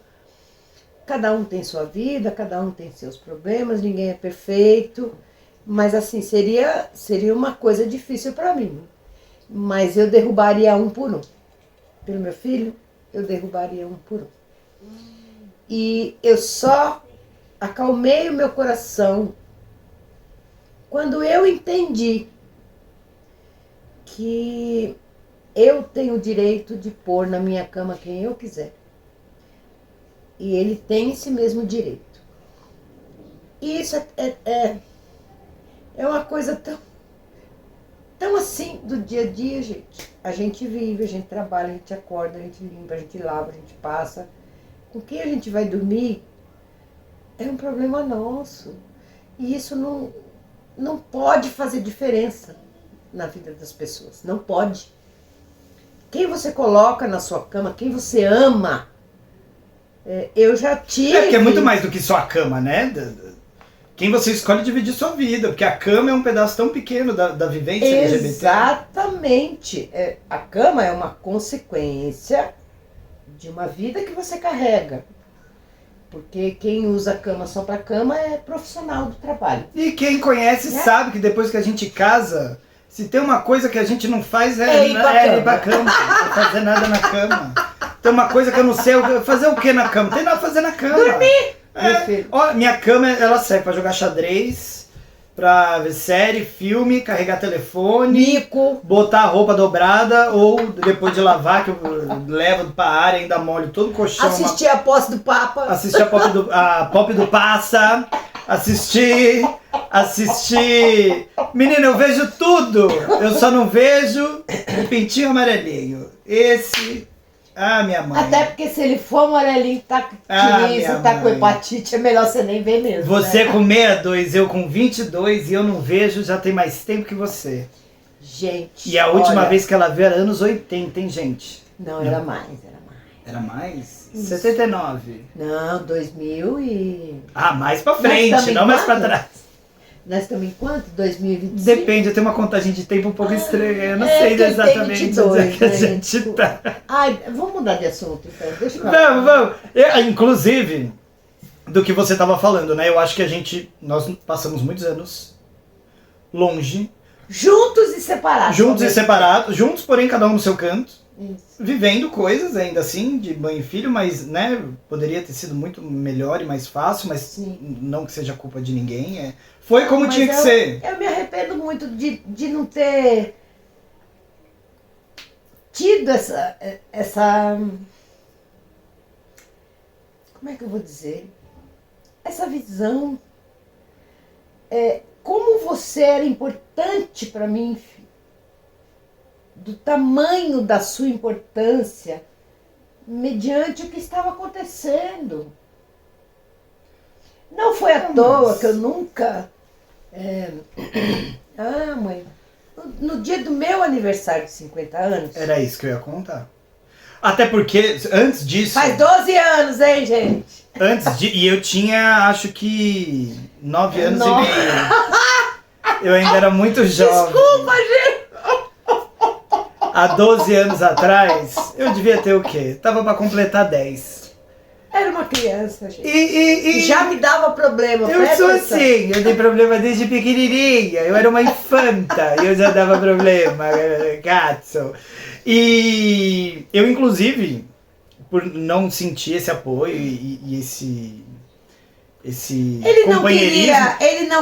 Cada um tem sua vida, cada um tem seus problemas, ninguém é perfeito, mas assim, seria uma coisa difícil para mim. Mas eu derrubaria um por um. Pelo meu filho, eu derrubaria um por um. E eu só acalmei o meu coração quando eu entendi que eu tenho o direito de pôr na minha cama quem eu quiser. E ele tem esse mesmo direito. E isso é uma coisa tão assim do dia a dia, gente. A gente vive, a gente trabalha, a gente acorda, a gente limpa, a gente lava, a gente passa. Com quem a gente vai dormir é um problema nosso. E isso não pode fazer diferença na vida das pessoas. Não pode. Quem você coloca na sua cama, quem você ama, eu já tive... porque é muito mais do que só a cama, né? Quem você escolhe dividir sua vida, porque a cama é um pedaço tão pequeno da vivência LGBT. Exatamente. A cama é uma consequência de uma vida que você carrega. Porque quem usa a cama só para cama é profissional do trabalho. E quem conhece sabe que depois que a gente casa, se tem uma coisa que a gente não faz é ir pra cama. Não fazer nada na cama. Tem uma coisa que eu não sei, fazer o que na cama? Tem nada a fazer na cama. Dormir! Ó, minha cama, ela serve pra jogar xadrez, pra ver série, filme, carregar telefone, Mico, botar a roupa dobrada, ou depois de lavar, que eu levo pra área, ainda molho todo o colchão. assistir a posse do Papa. Assistir a pop do Passa, assistir. Menina, eu vejo tudo. Eu só não vejo o pintinho amarelinho. Minha mãe. Até porque se ele for amarelinho, tá com hepatite, é melhor você nem ver mesmo. Você com 62, eu com 22 e eu não vejo já tem mais tempo que você. Gente. E a última vez que ela viu era anos 80, hein, gente? Não, era mais. Era mais? Isso. 79. Não, 2000 e... mais pra frente, não mais pra trás. Nós estamos em quanto? 2025? Depende, eu tenho uma contagem de tempo um pouco estranha. Eu não sei que exatamente 22, onde é que a né? gente tá. Vamos mudar de assunto, então. Deixa eu Vamos. Inclusive, do que você tava falando, né? Eu acho que nós passamos muitos anos longe. Juntos e separados. Juntos, porém cada um no seu canto. Isso. Vivendo coisas ainda assim, de mãe e filho, mas, né, poderia ter sido muito melhor e mais fácil, mas Sim. não que seja culpa de ninguém. Foi como tinha que ser. Eu me arrependo muito de não ter tido essa... Como é que eu vou dizer? Essa visão. Como você era importante para mim, filho. Do tamanho da sua importância mediante o que estava acontecendo. Não foi à toa que eu nunca... mãe, no dia do meu aniversário de 50 anos... Era isso que eu ia contar. Até porque, antes disso... Faz 12 anos, hein, gente? E eu tinha, acho que, 9 anos e meio. Eu ainda era muito jovem. Desculpa, gente! Há 12 anos atrás, eu devia ter o quê? Tava pra completar 10. Era uma criança, gente. E já me dava problema. Eu sou assim, eu dei problema desde pequenininha. Eu era uma infanta e eu já dava problema, cazzo. E eu, inclusive, por não sentir esse apoio e esse companheirismo,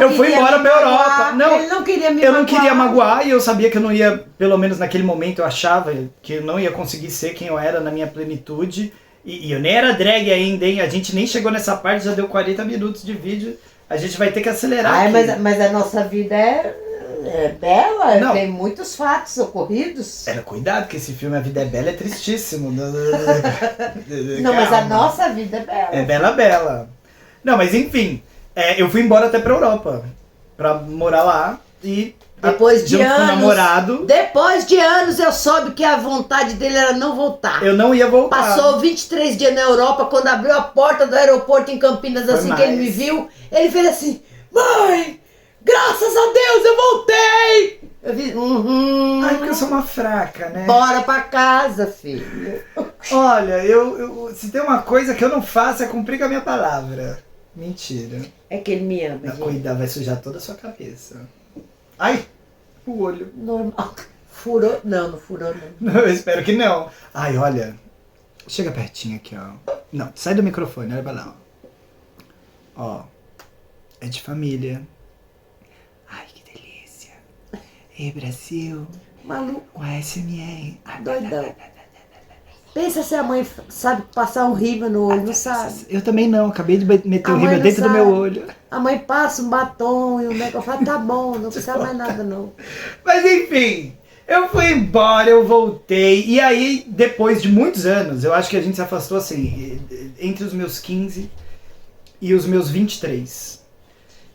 eu fui embora pra Europa. Ele não queria me magoar. Eu não queria magoar e eu sabia que eu não ia, pelo menos naquele momento eu achava que eu não ia conseguir ser quem eu era na minha plenitude. E eu nem era drag ainda, hein? A gente nem chegou nessa parte, já deu 40 minutos de vídeo. A gente vai ter que acelerar aqui. Mas a nossa vida é bela, não. Tem muitos fatos ocorridos. Cuidado, que esse filme A Vida é Bela é tristíssimo. Não, mas a nossa vida é bela. É bela. Não, mas enfim, eu fui embora até pra Europa, pra morar lá e... Depois de anos, com o namorado. Depois de anos eu soube que a vontade dele era não voltar. Eu não ia voltar. Passou 23 dias na Europa, quando abriu a porta do aeroporto em Campinas, assim que ele me viu, ele fez assim: mãe, Graças a Deus, eu voltei! Eu fiz, Ai, porque eu sou uma fraca, né? Bora pra casa, filho. Olha, se tem uma coisa que eu não faço é cumprir com a minha palavra. Mentira. É que ele me ama, Não, gente. cuidar, vai sujar toda a sua cabeça. Ai, o olho. Normal. Furou? Não, não furou, não. Não, eu espero que não. Ai, olha. Chega pertinho aqui, ó. Não, sai do microfone, olha pra lá, ó. Ó. É de família. Ai, que delícia. Ei, Brasil. Maluco, O ASMR. doidão. Pensa se a mãe sabe passar um rímel no olho, não sabe? Eu também não, acabei de meter A o mãe rímel não dentro do sabe. meu olho. A mãe passa um batom e um negócio. Fala, tá bom, não precisa mais nada, não. Mas enfim, eu fui embora, eu voltei. E aí, depois de muitos anos, eu acho que a gente se afastou assim, entre os meus 15 e os meus 23.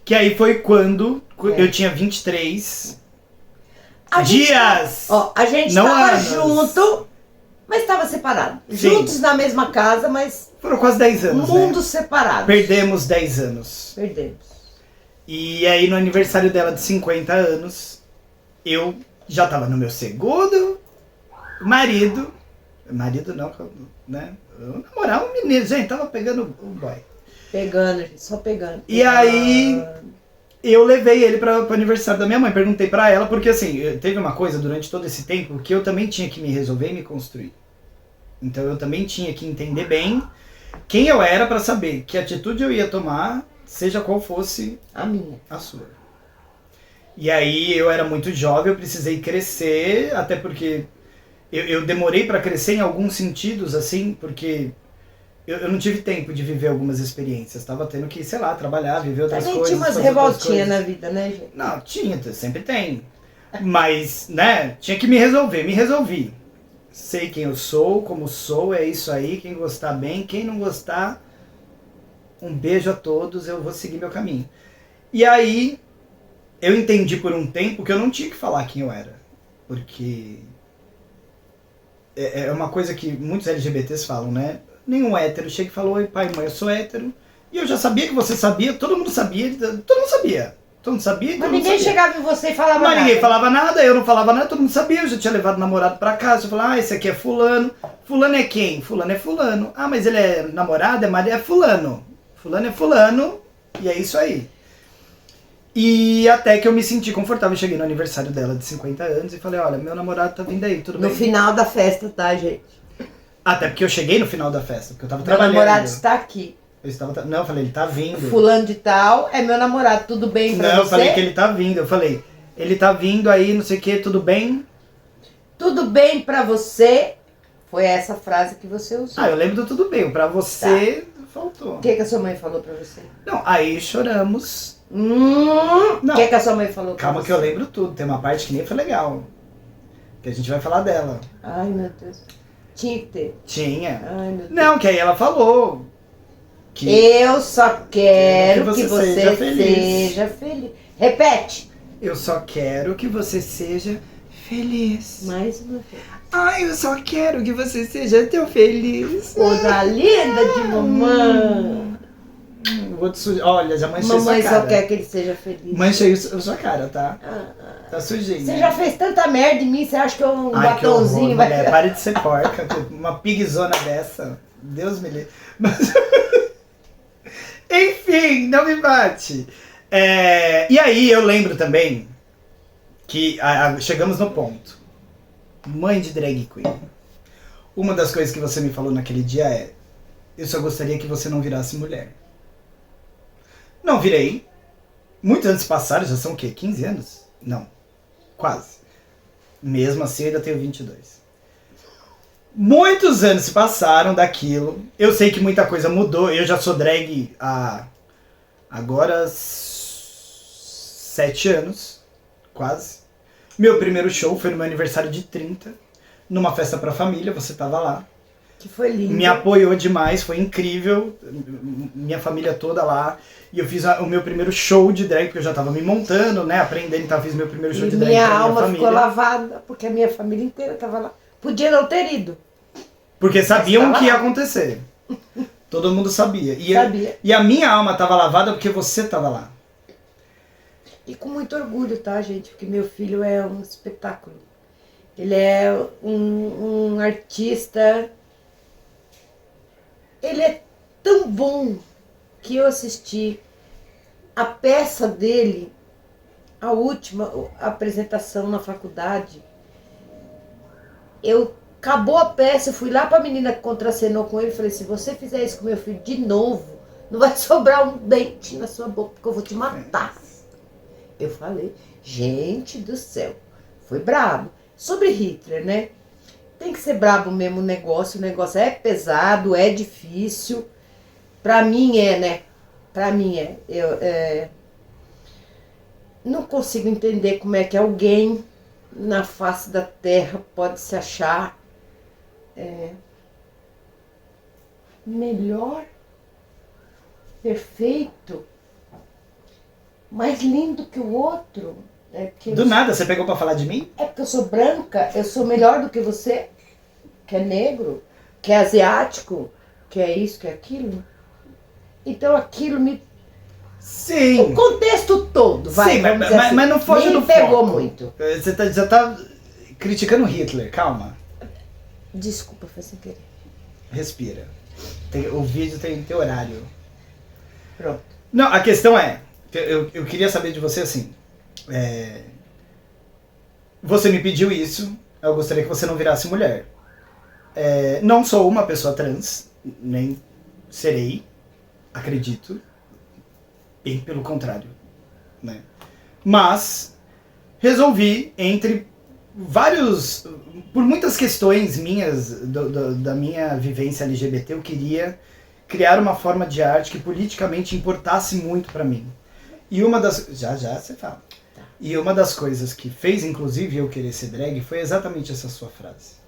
Que aí foi quando eu tinha 23 A gente dias. Ó, a gente Não tava anos. junto, mas tava separado. Sim. Juntos na mesma casa, mas Foram quase 10 anos, mundos né? separados. Perdemos 10 anos. Perdemos. E aí, no aniversário dela de 50 anos, eu já tava no meu segundo marido. Marido não, né? Eu namorava um menino, gente, tava pegando o boy. Pegando, gente, só pegando. E aí, eu levei ele para o aniversário da minha mãe. Perguntei pra ela, porque assim, teve uma coisa durante todo esse tempo que eu também tinha que me resolver e me construir. Então eu também tinha que entender bem quem eu era pra saber que atitude eu ia tomar, seja qual fosse A minha. a sua. E aí eu era muito jovem, eu precisei crescer, até porque eu demorei pra crescer em alguns sentidos, assim, porque eu não tive tempo de viver algumas experiências. Tava tendo que, sei lá, trabalhar, viver outras Também coisas. tinha umas fazer outras revoltinhas coisas. na vida, né, gente? Não, tinha, sempre tem. Mas, né, tinha que me resolver, me resolvi. Sei quem eu sou, como sou, é isso aí. Quem gostar bem, quem não gostar, um beijo a todos, eu vou seguir meu caminho. E aí, eu entendi por um tempo que eu não tinha que falar quem eu era. Porque é uma coisa que muitos LGBTs falam, né? Nenhum hétero chega e falou, oi pai, mãe, eu sou hétero. E eu já sabia que você sabia, todo mundo sabia, todo mundo sabia. Todo mundo sabia, Mas todo mundo ninguém sabia. chegava em você e falava Mas nada. ninguém falava nada, eu não falava nada, todo mundo sabia, eu já tinha levado namorado pra casa, eu falava, esse aqui é fulano. Fulano é quem? Fulano é fulano. Ah, mas ele é namorado, é marido, é fulano. Fulano é fulano, e é isso aí. E até que eu me senti confortável, cheguei no aniversário dela de 50 anos e falei, olha, meu namorado tá vindo aí, tudo No bem? final da festa, tá, gente? Até porque eu cheguei no final da festa, porque eu tava Meu trabalhando. namorado está aqui. Eu estava não, eu falei, ele tá vindo. Fulano de tal é meu namorado, tudo bem pra Não, eu você? falei que ele tá vindo, eu falei, ele tá vindo aí, não sei o que, tudo bem? Tudo bem pra você? Foi essa frase que você usou. Ah, eu lembro do tudo bem, pra você faltou. O que a sua mãe falou pra você? Não, aí choramos. O Não. que a sua mãe falou pra Calma você? que eu lembro tudo, tem uma parte que nem foi legal. Que a gente vai falar dela. Ai, meu Deus. Tinha que ter. Tinha. Ai, meu Deus. Não, que aí ela falou que Eu só quero que Que você você seja feliz. seja feliz. Repete. eu só quero que você seja feliz. Mais uma vez. Ai, eu só quero que você seja tão feliz. Coisa linda de mamãe. Vou te sujar. Olha, já manchei Mamãe sua cara. só quer que ele seja feliz. Manchei a sua cara, tá? Ah, Tá sujinha. você já fez tanta merda em mim, você acha que um Ai, que horror, batonzinho vai... mulher, pare de ser porca. Uma pigzona dessa. Deus me livre. Mas... Enfim, não me bate. E aí eu lembro também que chegamos no ponto. Mãe de drag queen. Uma das coisas que você me falou naquele dia é: eu só gostaria que você não virasse mulher. Não virei. Muitos anos passaram, já são o quê? 15 anos? Não. Quase. Mesmo assim, eu ainda tenho 22. Muitos anos se passaram daquilo. Eu sei que muita coisa mudou. Eu já sou drag há agora 7 anos. Quase. Meu primeiro show foi no meu aniversário de 30. Numa festa pra família, você tava lá. Que foi lindo. Me apoiou demais, foi incrível. Minha família toda lá. E eu fiz o meu primeiro show de drag, porque eu já tava me montando, né? Aprendendo, então eu fiz meu primeiro show E de drag minha pra minha alma família. ficou lavada, porque a minha família inteira tava lá. Podia não ter ido. Porque sabiam o Mas que ia tava lá. acontecer. Todo mundo sabia. Sabia. E a minha alma tava lavada porque você tava lá. E com muito orgulho, tá, gente? Porque meu filho é um espetáculo. Ele é um artista. Ele é tão bom que eu assisti a peça dele, a última apresentação na faculdade. Acabou a peça, eu fui lá pra menina que contracenou com ele e falei: se você fizer isso com meu filho de novo, não vai sobrar um dente na sua boca, porque eu vou te matar. Eu falei, gente do céu, foi brabo. Sobre Hitler, né? Tem que ser brabo mesmo o negócio é pesado, é difícil. Pra mim é, né? Pra mim é. Eu não consigo entender como é que alguém na face da terra pode se achar melhor, perfeito, mais lindo que o outro. Do nada, você pegou pra falar de mim? É porque eu sou branca, eu sou melhor do que você, que é negro, que é asiático, que é isso, que é aquilo. Então aquilo me... Sim. O contexto todo, vai. Sim, vamos dizer assim, mas não foge do me pegou foco. muito. Você já tá criticando Hitler, calma. Desculpa, foi sem querer. Respira. O vídeo tem horário. Pronto. Não, a questão é, eu queria saber de você assim, você me pediu isso, eu gostaria que você não virasse mulher. Não sou uma pessoa trans, nem serei, acredito, bem pelo contrário, né? Mas resolvi, por muitas questões minhas, da minha vivência LGBT, eu queria criar uma forma de arte que politicamente importasse muito pra mim. E uma das... Já você fala. Tá. E uma das coisas que fez, inclusive, eu querer ser drag foi exatamente essa sua frase.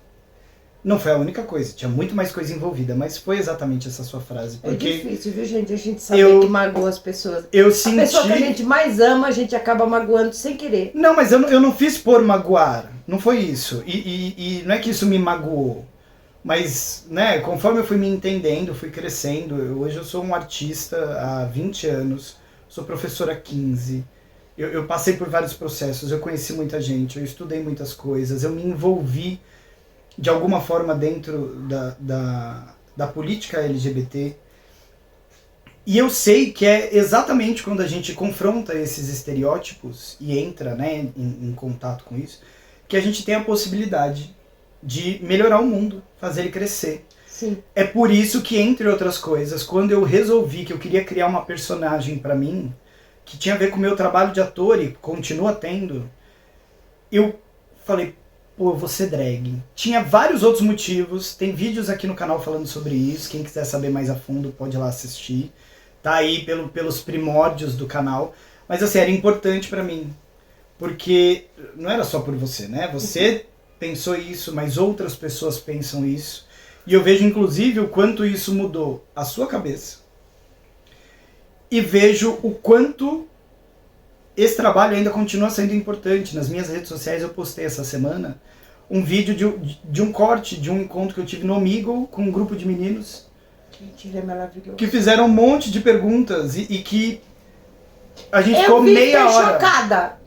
Não foi a única coisa, tinha muito mais coisa envolvida, mas foi exatamente essa sua frase. Porque é difícil, viu, gente? A gente sabe que magoa as pessoas. Eu senti... A pessoa que a gente mais ama, a gente acaba magoando sem querer. Não, mas eu não fiz por magoar. Não foi isso. E não é que isso me magoou. Mas, né, conforme eu fui me entendendo, fui crescendo, hoje eu sou um artista há 20 anos, sou professor há 15, eu passei por vários processos, eu conheci muita gente, eu estudei muitas coisas, eu me envolvi de alguma forma dentro da política LGBT, e eu sei que é exatamente quando a gente confronta esses estereótipos e entra, né, em contato com isso, que a gente tem a possibilidade de melhorar o mundo, fazer ele crescer. Sim. É por isso que, entre outras coisas, quando eu resolvi que eu queria criar uma personagem pra mim, que tinha a ver com o meu trabalho de ator e continua tendo, eu falei, pô, eu vou ser drag. Tinha vários outros motivos, tem vídeos aqui no canal falando sobre isso, quem quiser saber mais a fundo pode ir lá assistir. Tá aí pelos primórdios do canal. Mas assim, era importante pra mim, porque não era só por você, né? Você pensou isso, mas outras pessoas pensam isso. E eu vejo, inclusive, o quanto isso mudou a sua cabeça. E vejo o quanto esse trabalho ainda continua sendo importante. Nas minhas redes sociais eu postei essa semana um vídeo de um corte, de um encontro que eu tive no Omegle com um grupo de meninos. Gente, é maravilhoso. Que fizeram um monte de perguntas e que a gente ficou meia hora. Chocada.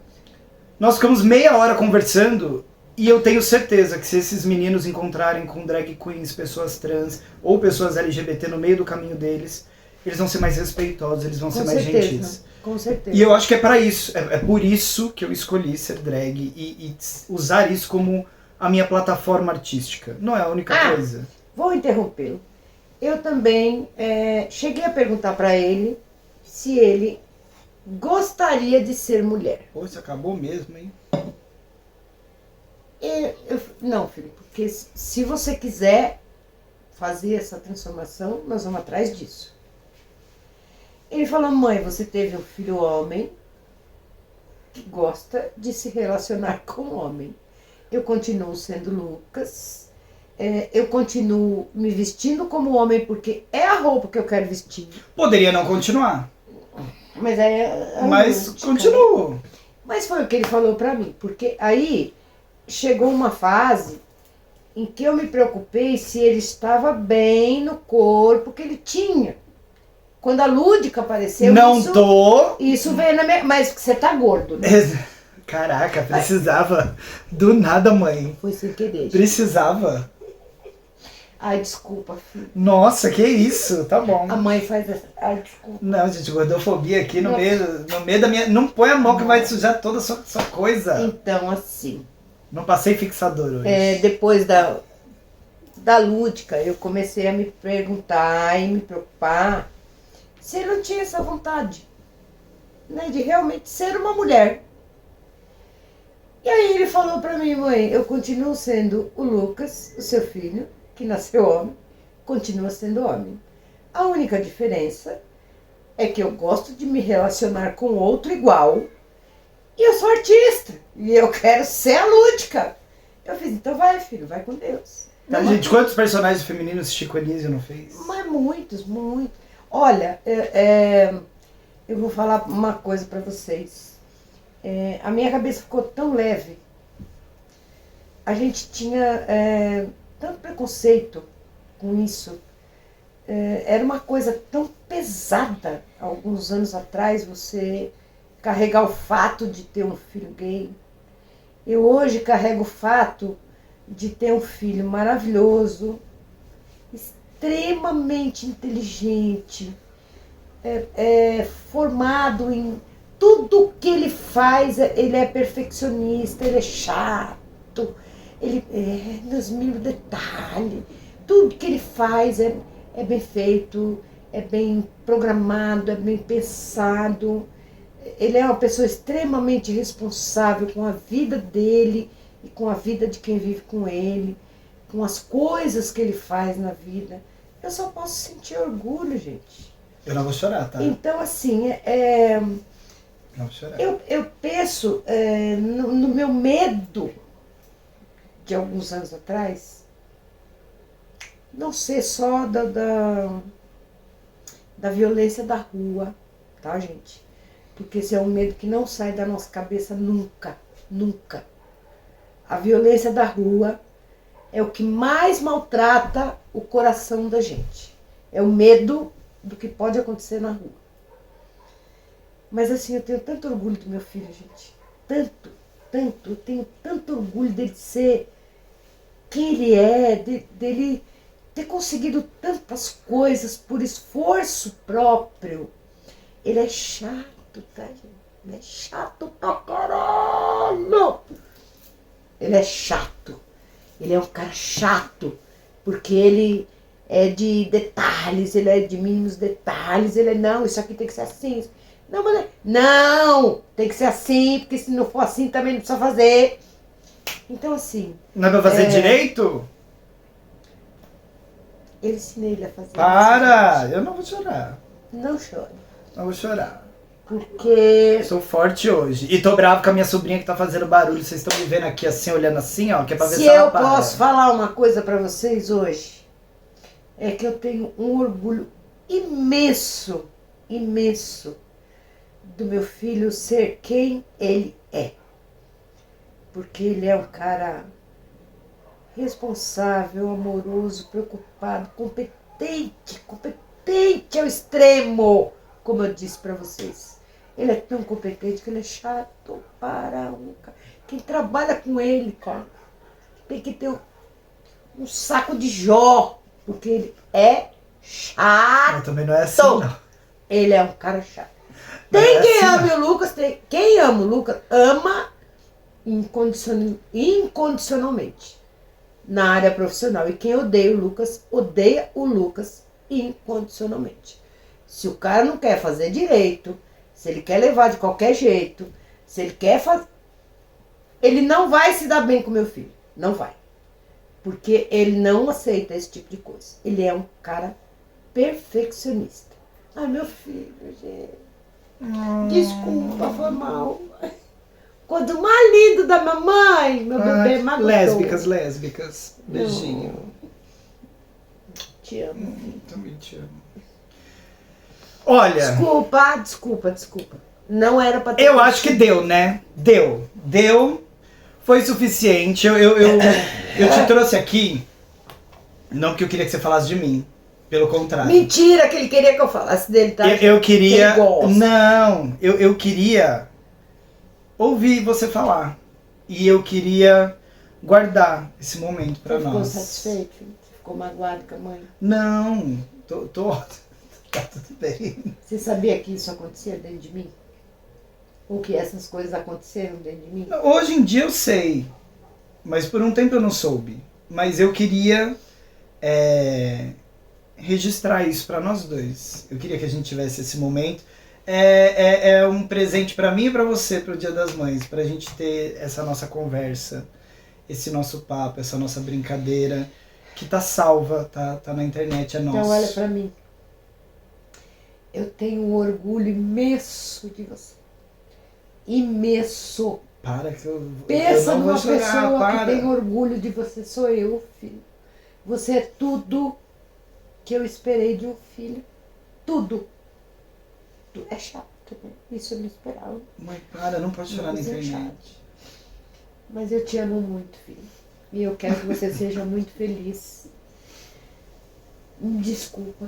Nós ficamos meia hora conversando. E eu tenho certeza que se esses meninos encontrarem com drag queens, pessoas trans ou pessoas LGBT no meio do caminho deles, eles vão ser mais respeitosos, eles vão ser mais gentis. Com certeza. E eu acho que é pra isso, é por isso que eu escolhi ser drag e usar isso como a minha plataforma artística. Não é a única coisa. Vou interrompê-lo. Eu também cheguei a perguntar pra ele se ele gostaria de ser mulher. Pô, isso acabou mesmo, hein? Não, filho, porque se você quiser fazer essa transformação, nós vamos atrás disso. Ele falou, mãe, você teve um filho homem que gosta de se relacionar com homem. Eu continuo sendo Lucas, eu continuo me vestindo como homem porque é a roupa que eu quero vestir. Poderia não continuar. Mas Mas continuo. Mas foi o que ele falou pra mim, porque aí chegou uma fase em que eu me preocupei se ele estava bem no corpo que ele tinha. Quando a Lúdica apareceu, Não tô. isso veio na minha... Mas você tá gordo, né? Caraca, precisava. Do nada, mãe. Foi sem querer. Precisava. Ai, desculpa, filho. Nossa, que isso? Tá bom. A mãe faz essa... Ai, desculpa. Não, gente, gordofobia aqui no meio da minha... Não põe a mão que vai sujar toda a sua coisa. Então, assim... Não passei fixador hoje. Depois da Lúdica, eu comecei a me perguntar e me preocupar se eu não tinha essa vontade, né, de realmente ser uma mulher. E aí ele falou pra mim: mãe, eu continuo sendo o Lucas, o seu filho, que nasceu homem, continua sendo homem. A única diferença é que eu gosto de me relacionar com outro igual e eu sou artista e eu quero ser a Lúdica. Eu fiz: então vai, filho, vai com Deus. Tá, Não, gente, quantos personagens femininos Chico Anísio não fez? mas muitos, muitos. Olha, eu vou falar uma coisa pra vocês. A minha cabeça ficou tão leve. A gente tinha tanto preconceito com isso. Era uma coisa tão pesada, alguns anos atrás, você carregar o fato de ter um filho gay. Eu hoje carrego o fato de ter um filho maravilhoso, extremamente inteligente, formado em tudo que ele faz. Ele é perfeccionista, ele é chato, ele nos mil detalhes. Tudo que ele faz é bem feito, é bem programado, é bem pensado. Ele é uma pessoa extremamente responsável com a vida dele e com a vida de quem vive com ele, com as coisas que ele faz na vida. Eu só posso sentir orgulho, gente. Eu não vou chorar, tá? Então, assim, Não vou chorar. eu penso no meu medo de alguns anos atrás, não ser só da violência da rua, tá, gente? Porque esse é um medo que não sai da nossa cabeça nunca, nunca. A violência da rua é o que mais maltrata o coração da gente. É o medo do que pode acontecer na rua. Mas assim, eu tenho tanto orgulho do meu filho, gente. Tanto, tanto. Eu tenho tanto orgulho dele ser quem ele é, dele ter conseguido tantas coisas por esforço próprio. Ele é chato, tá, gente? Ele é chato pra caralho! Ele é chato. Ele é um cara chato, porque ele é de detalhes, ele é de mínimos detalhes. Ele é: não, isso aqui tem que ser assim. Não, mas não, tem que ser assim, porque se não for assim também não precisa fazer. Então, assim... Não é pra fazer direito? Eu ensinei ele a fazer Para! isso. Eu não vou chorar. Não chore. Não vou chorar. Porque... Sou forte hoje. E tô bravo com a minha sobrinha que tá fazendo barulho. Vocês estão me vendo aqui assim, olhando assim, ó, que é pra ver se se ela eu para. posso falar uma coisa pra vocês hoje, é que eu tenho um orgulho imenso, imenso, do meu filho ser quem ele é. Porque ele é um cara responsável, amoroso, preocupado, competente ao extremo, como eu disse pra vocês. Ele é tão competente que ele é chato para um cara. Quem trabalha com ele, cara, tem que ter um saco de Jó, porque ele é chato. Mas também não é assim, não. Ele é um cara chato. Não Tem é quem assim, ame não. o Lucas, tem quem ama o Lucas, ama incondicionalmente na área profissional. E quem odeia o Lucas incondicionalmente. Se o cara não quer fazer direito, se ele quer levar de qualquer jeito, se ele quer fazer... Ele não vai se dar bem com meu filho. Não vai. Porque ele não aceita esse tipo de coisa. Ele é um cara perfeccionista. Ai, meu filho, gente. Desculpa, foi mal. Quando mais lindo da mamãe, meu bebê magoou. Lésbicas. Beijinho. Te amo. Também te amo. Olha, Desculpa. Não era pra ter... eu acho que deu, né? Deu. Foi suficiente. Eu te trouxe aqui, não porque eu queria que você falasse de mim, Pelo contrário. Mentira que ele queria que eu falasse dele, tá? Eu queria... Que ele gosta. Não, eu queria ouvir você falar. E eu queria guardar esse momento pra Você ficou nós. satisfeito? Você ficou magoado com a mãe? Não, tá tudo bem. Você sabia que isso acontecia dentro de mim? Ou que essas coisas aconteceram dentro de mim? Hoje em dia eu sei, mas por um tempo eu não soube. Mas eu queria registrar isso pra nós dois. Eu queria que a gente tivesse esse momento. É um presente pra mim e pra você pro Dia das Mães, pra gente ter essa nossa conversa, esse nosso papo, essa nossa brincadeira, que tá salva, tá na internet, é nosso. Então olha pra mim. Eu tenho um orgulho imenso de você. Imenso. Para que eu Pensa não numa vou chorar, pessoa para. que tem orgulho de você. Sou eu, filho. Você é tudo que eu esperei de um filho. Tudo. É chato, né? Isso eu não esperava. Mãe, para, não pode chorar na Mas é internet. chato. Mas eu te amo muito, filho. E eu quero que você seja muito feliz. Desculpa.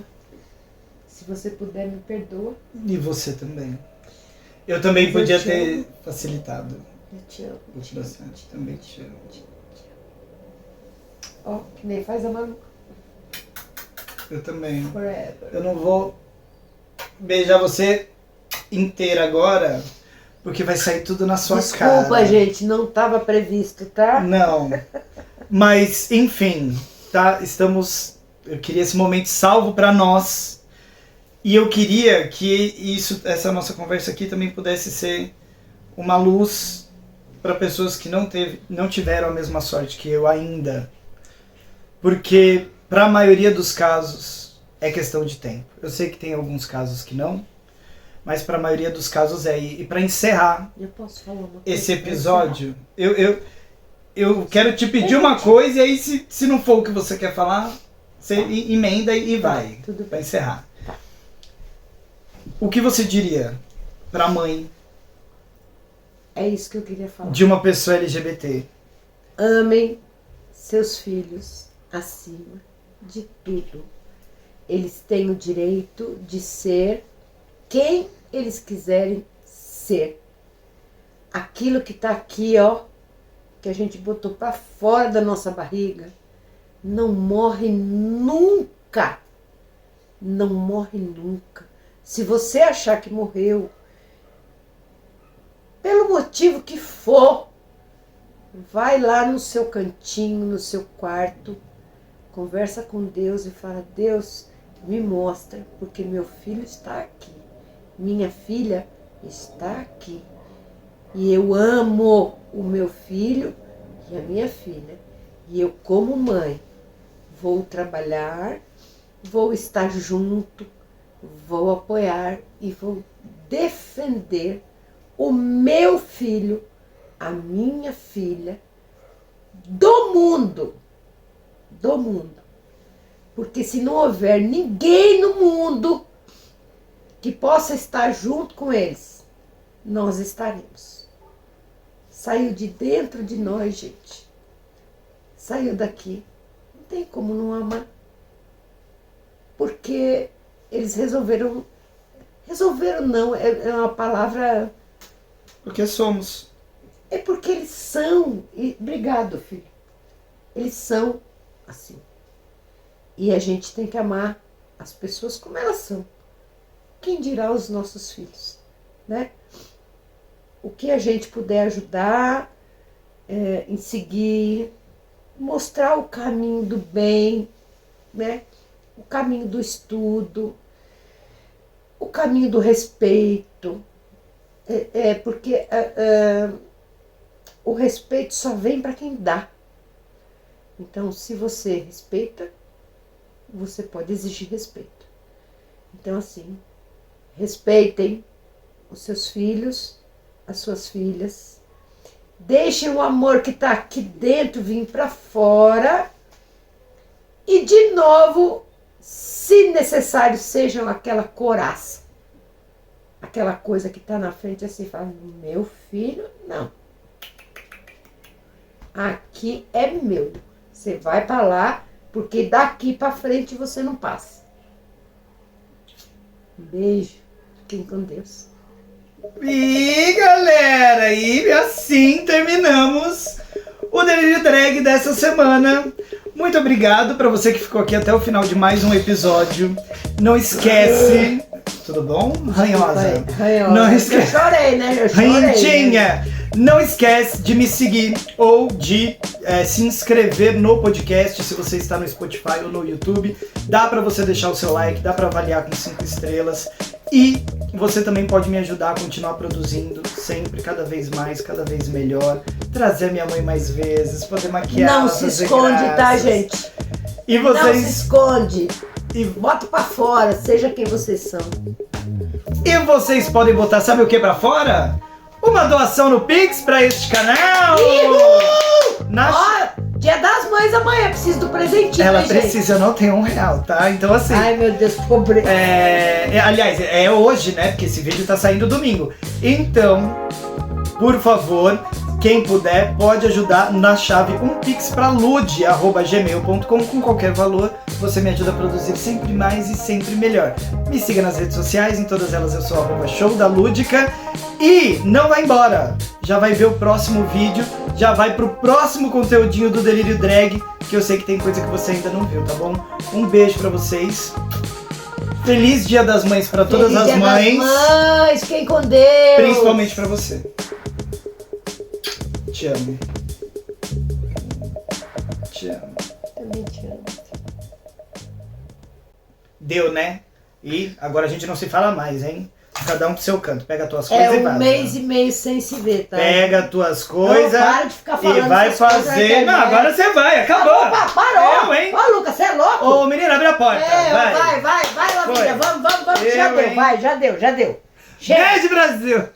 Se você puder, me perdoa. E você também. Eu também Mas eu podia te ter amo. facilitado Eu te amo. o processo. Também te amo. Ó, que nem faz a Manu. Eu também. Forever. Eu não vou beijar você inteira agora, porque vai sair tudo na sua cara. Desculpa, gente, não estava previsto, tá? Não. Mas, enfim, tá? Eu queria esse momento salvo pra nós. E eu queria que essa nossa conversa aqui também pudesse ser uma luz para pessoas que não tiveram a mesma sorte que eu ainda. Porque para a maioria dos casos é questão de tempo. Eu sei que tem alguns casos que não, mas para a maioria dos casos é. E para encerrar Eu posso falar uma coisa? esse episódio, eu quero te pedir uma coisa e aí se não for o que você quer falar, você emenda e vai. Tudo Para bem. encerrar. O que você diria para a mãe É isso que eu queria falar. de uma pessoa LGBT? Amem seus filhos acima de tudo. Eles têm o direito de ser quem eles quiserem ser. Aquilo que tá aqui, ó, que a gente botou para fora da nossa barriga, não morre nunca. Não morre nunca. Se você achar que morreu, pelo motivo que for, vai lá no seu cantinho, no seu quarto, conversa com Deus e fala: Deus, me mostra, porque meu filho está aqui, minha filha está aqui. E eu amo o meu filho e a minha filha. E eu, como mãe, vou trabalhar, vou estar junto, vou apoiar e vou defender o meu filho, a minha filha, do mundo. Do mundo. Porque se não houver ninguém no mundo que possa estar junto com eles, nós estaremos. Saiu de dentro de nós, gente. Saiu daqui. Não tem como não amar. Porque eles resolveram não, é uma palavra... Porque somos. É porque eles são. Obrigado, filho. Eles são assim. E a gente tem que amar as pessoas como elas são. Quem dirá os nossos filhos, né? O que a gente puder ajudar em seguir, mostrar o caminho do bem, né? O caminho do estudo, o caminho do respeito. Porque o respeito só vem para quem dá. Então, se você respeita, você pode exigir respeito. Então, assim, respeitem os seus filhos, as suas filhas. Deixem o amor que está aqui dentro vir para fora. E, de novo, se necessário, sejam aquela coraça. Aquela coisa que está na frente assim, fala: meu filho, não. Aqui é meu. Você vai para lá, porque daqui para frente você não passa. Um beijo. Fiquem com Deus. E galera, e assim terminamos o Delírio Drag dessa semana. Muito obrigado para você que ficou aqui até o final de mais um episódio. Não esquece... Tudo bom? Ranhosa. Ranhosa. Não esquece. Eu chorei, né? Eu chorei. Ranhentinha. Não esquece de me seguir ou de se inscrever no podcast se você está no Spotify ou no YouTube. Dá para você deixar o seu like, dá para avaliar com 5 estrelas. E você também pode me ajudar a continuar produzindo sempre, cada vez mais, cada vez melhor. Trazer minha mãe mais vezes, poder maquiar. Não se esconde, tá, gente? E vocês... Não se esconde. E... Bota pra fora, seja quem vocês são. E vocês podem botar, sabe o que pra fora? Uma doação no Pix pra este canal! Ó, Dia das Mães amanhã, eu preciso do presentinho, Ela hein, precisa, eu não tenho R$1, tá? Então assim... Ai, meu Deus, pobre. Aliás, é hoje, né? Porque esse vídeo tá saindo domingo. Então, por favor, quem puder, pode ajudar na chave umpixpralud@gmail.com com qualquer valor. Você me ajuda a produzir sempre mais e sempre melhor. Me siga nas redes sociais, em todas elas eu sou @showdalúdica. E não vai embora! Já vai ver o próximo vídeo, já vai pro próximo conteúdinho do Delírio Drag, que eu sei que tem coisa que você ainda não viu, tá bom? Um beijo pra vocês. Feliz Dia das Mães pra todas as mães. Feliz Dia das Mães, fiquem com Deus. Principalmente pra você. Te amo. Te amo. Também te amo. Deu, né? E agora a gente não se fala mais, hein? Cada um pro seu canto. Pega as tuas coisas e É vaza. mês e meio sem se ver, tá? Pega as tuas coisas Para de ficar falando e vai essas coisas na fazer... internet. Não, agora você vai. Acabou. Parou. Eu, hein? Ô, Lucas, você é louco? Ô, menina, abre a porta. vai, Lavínia. Foi. Vamos. Eu, Já deu, hein? vai, já deu. Chega. Beijo, Brasil.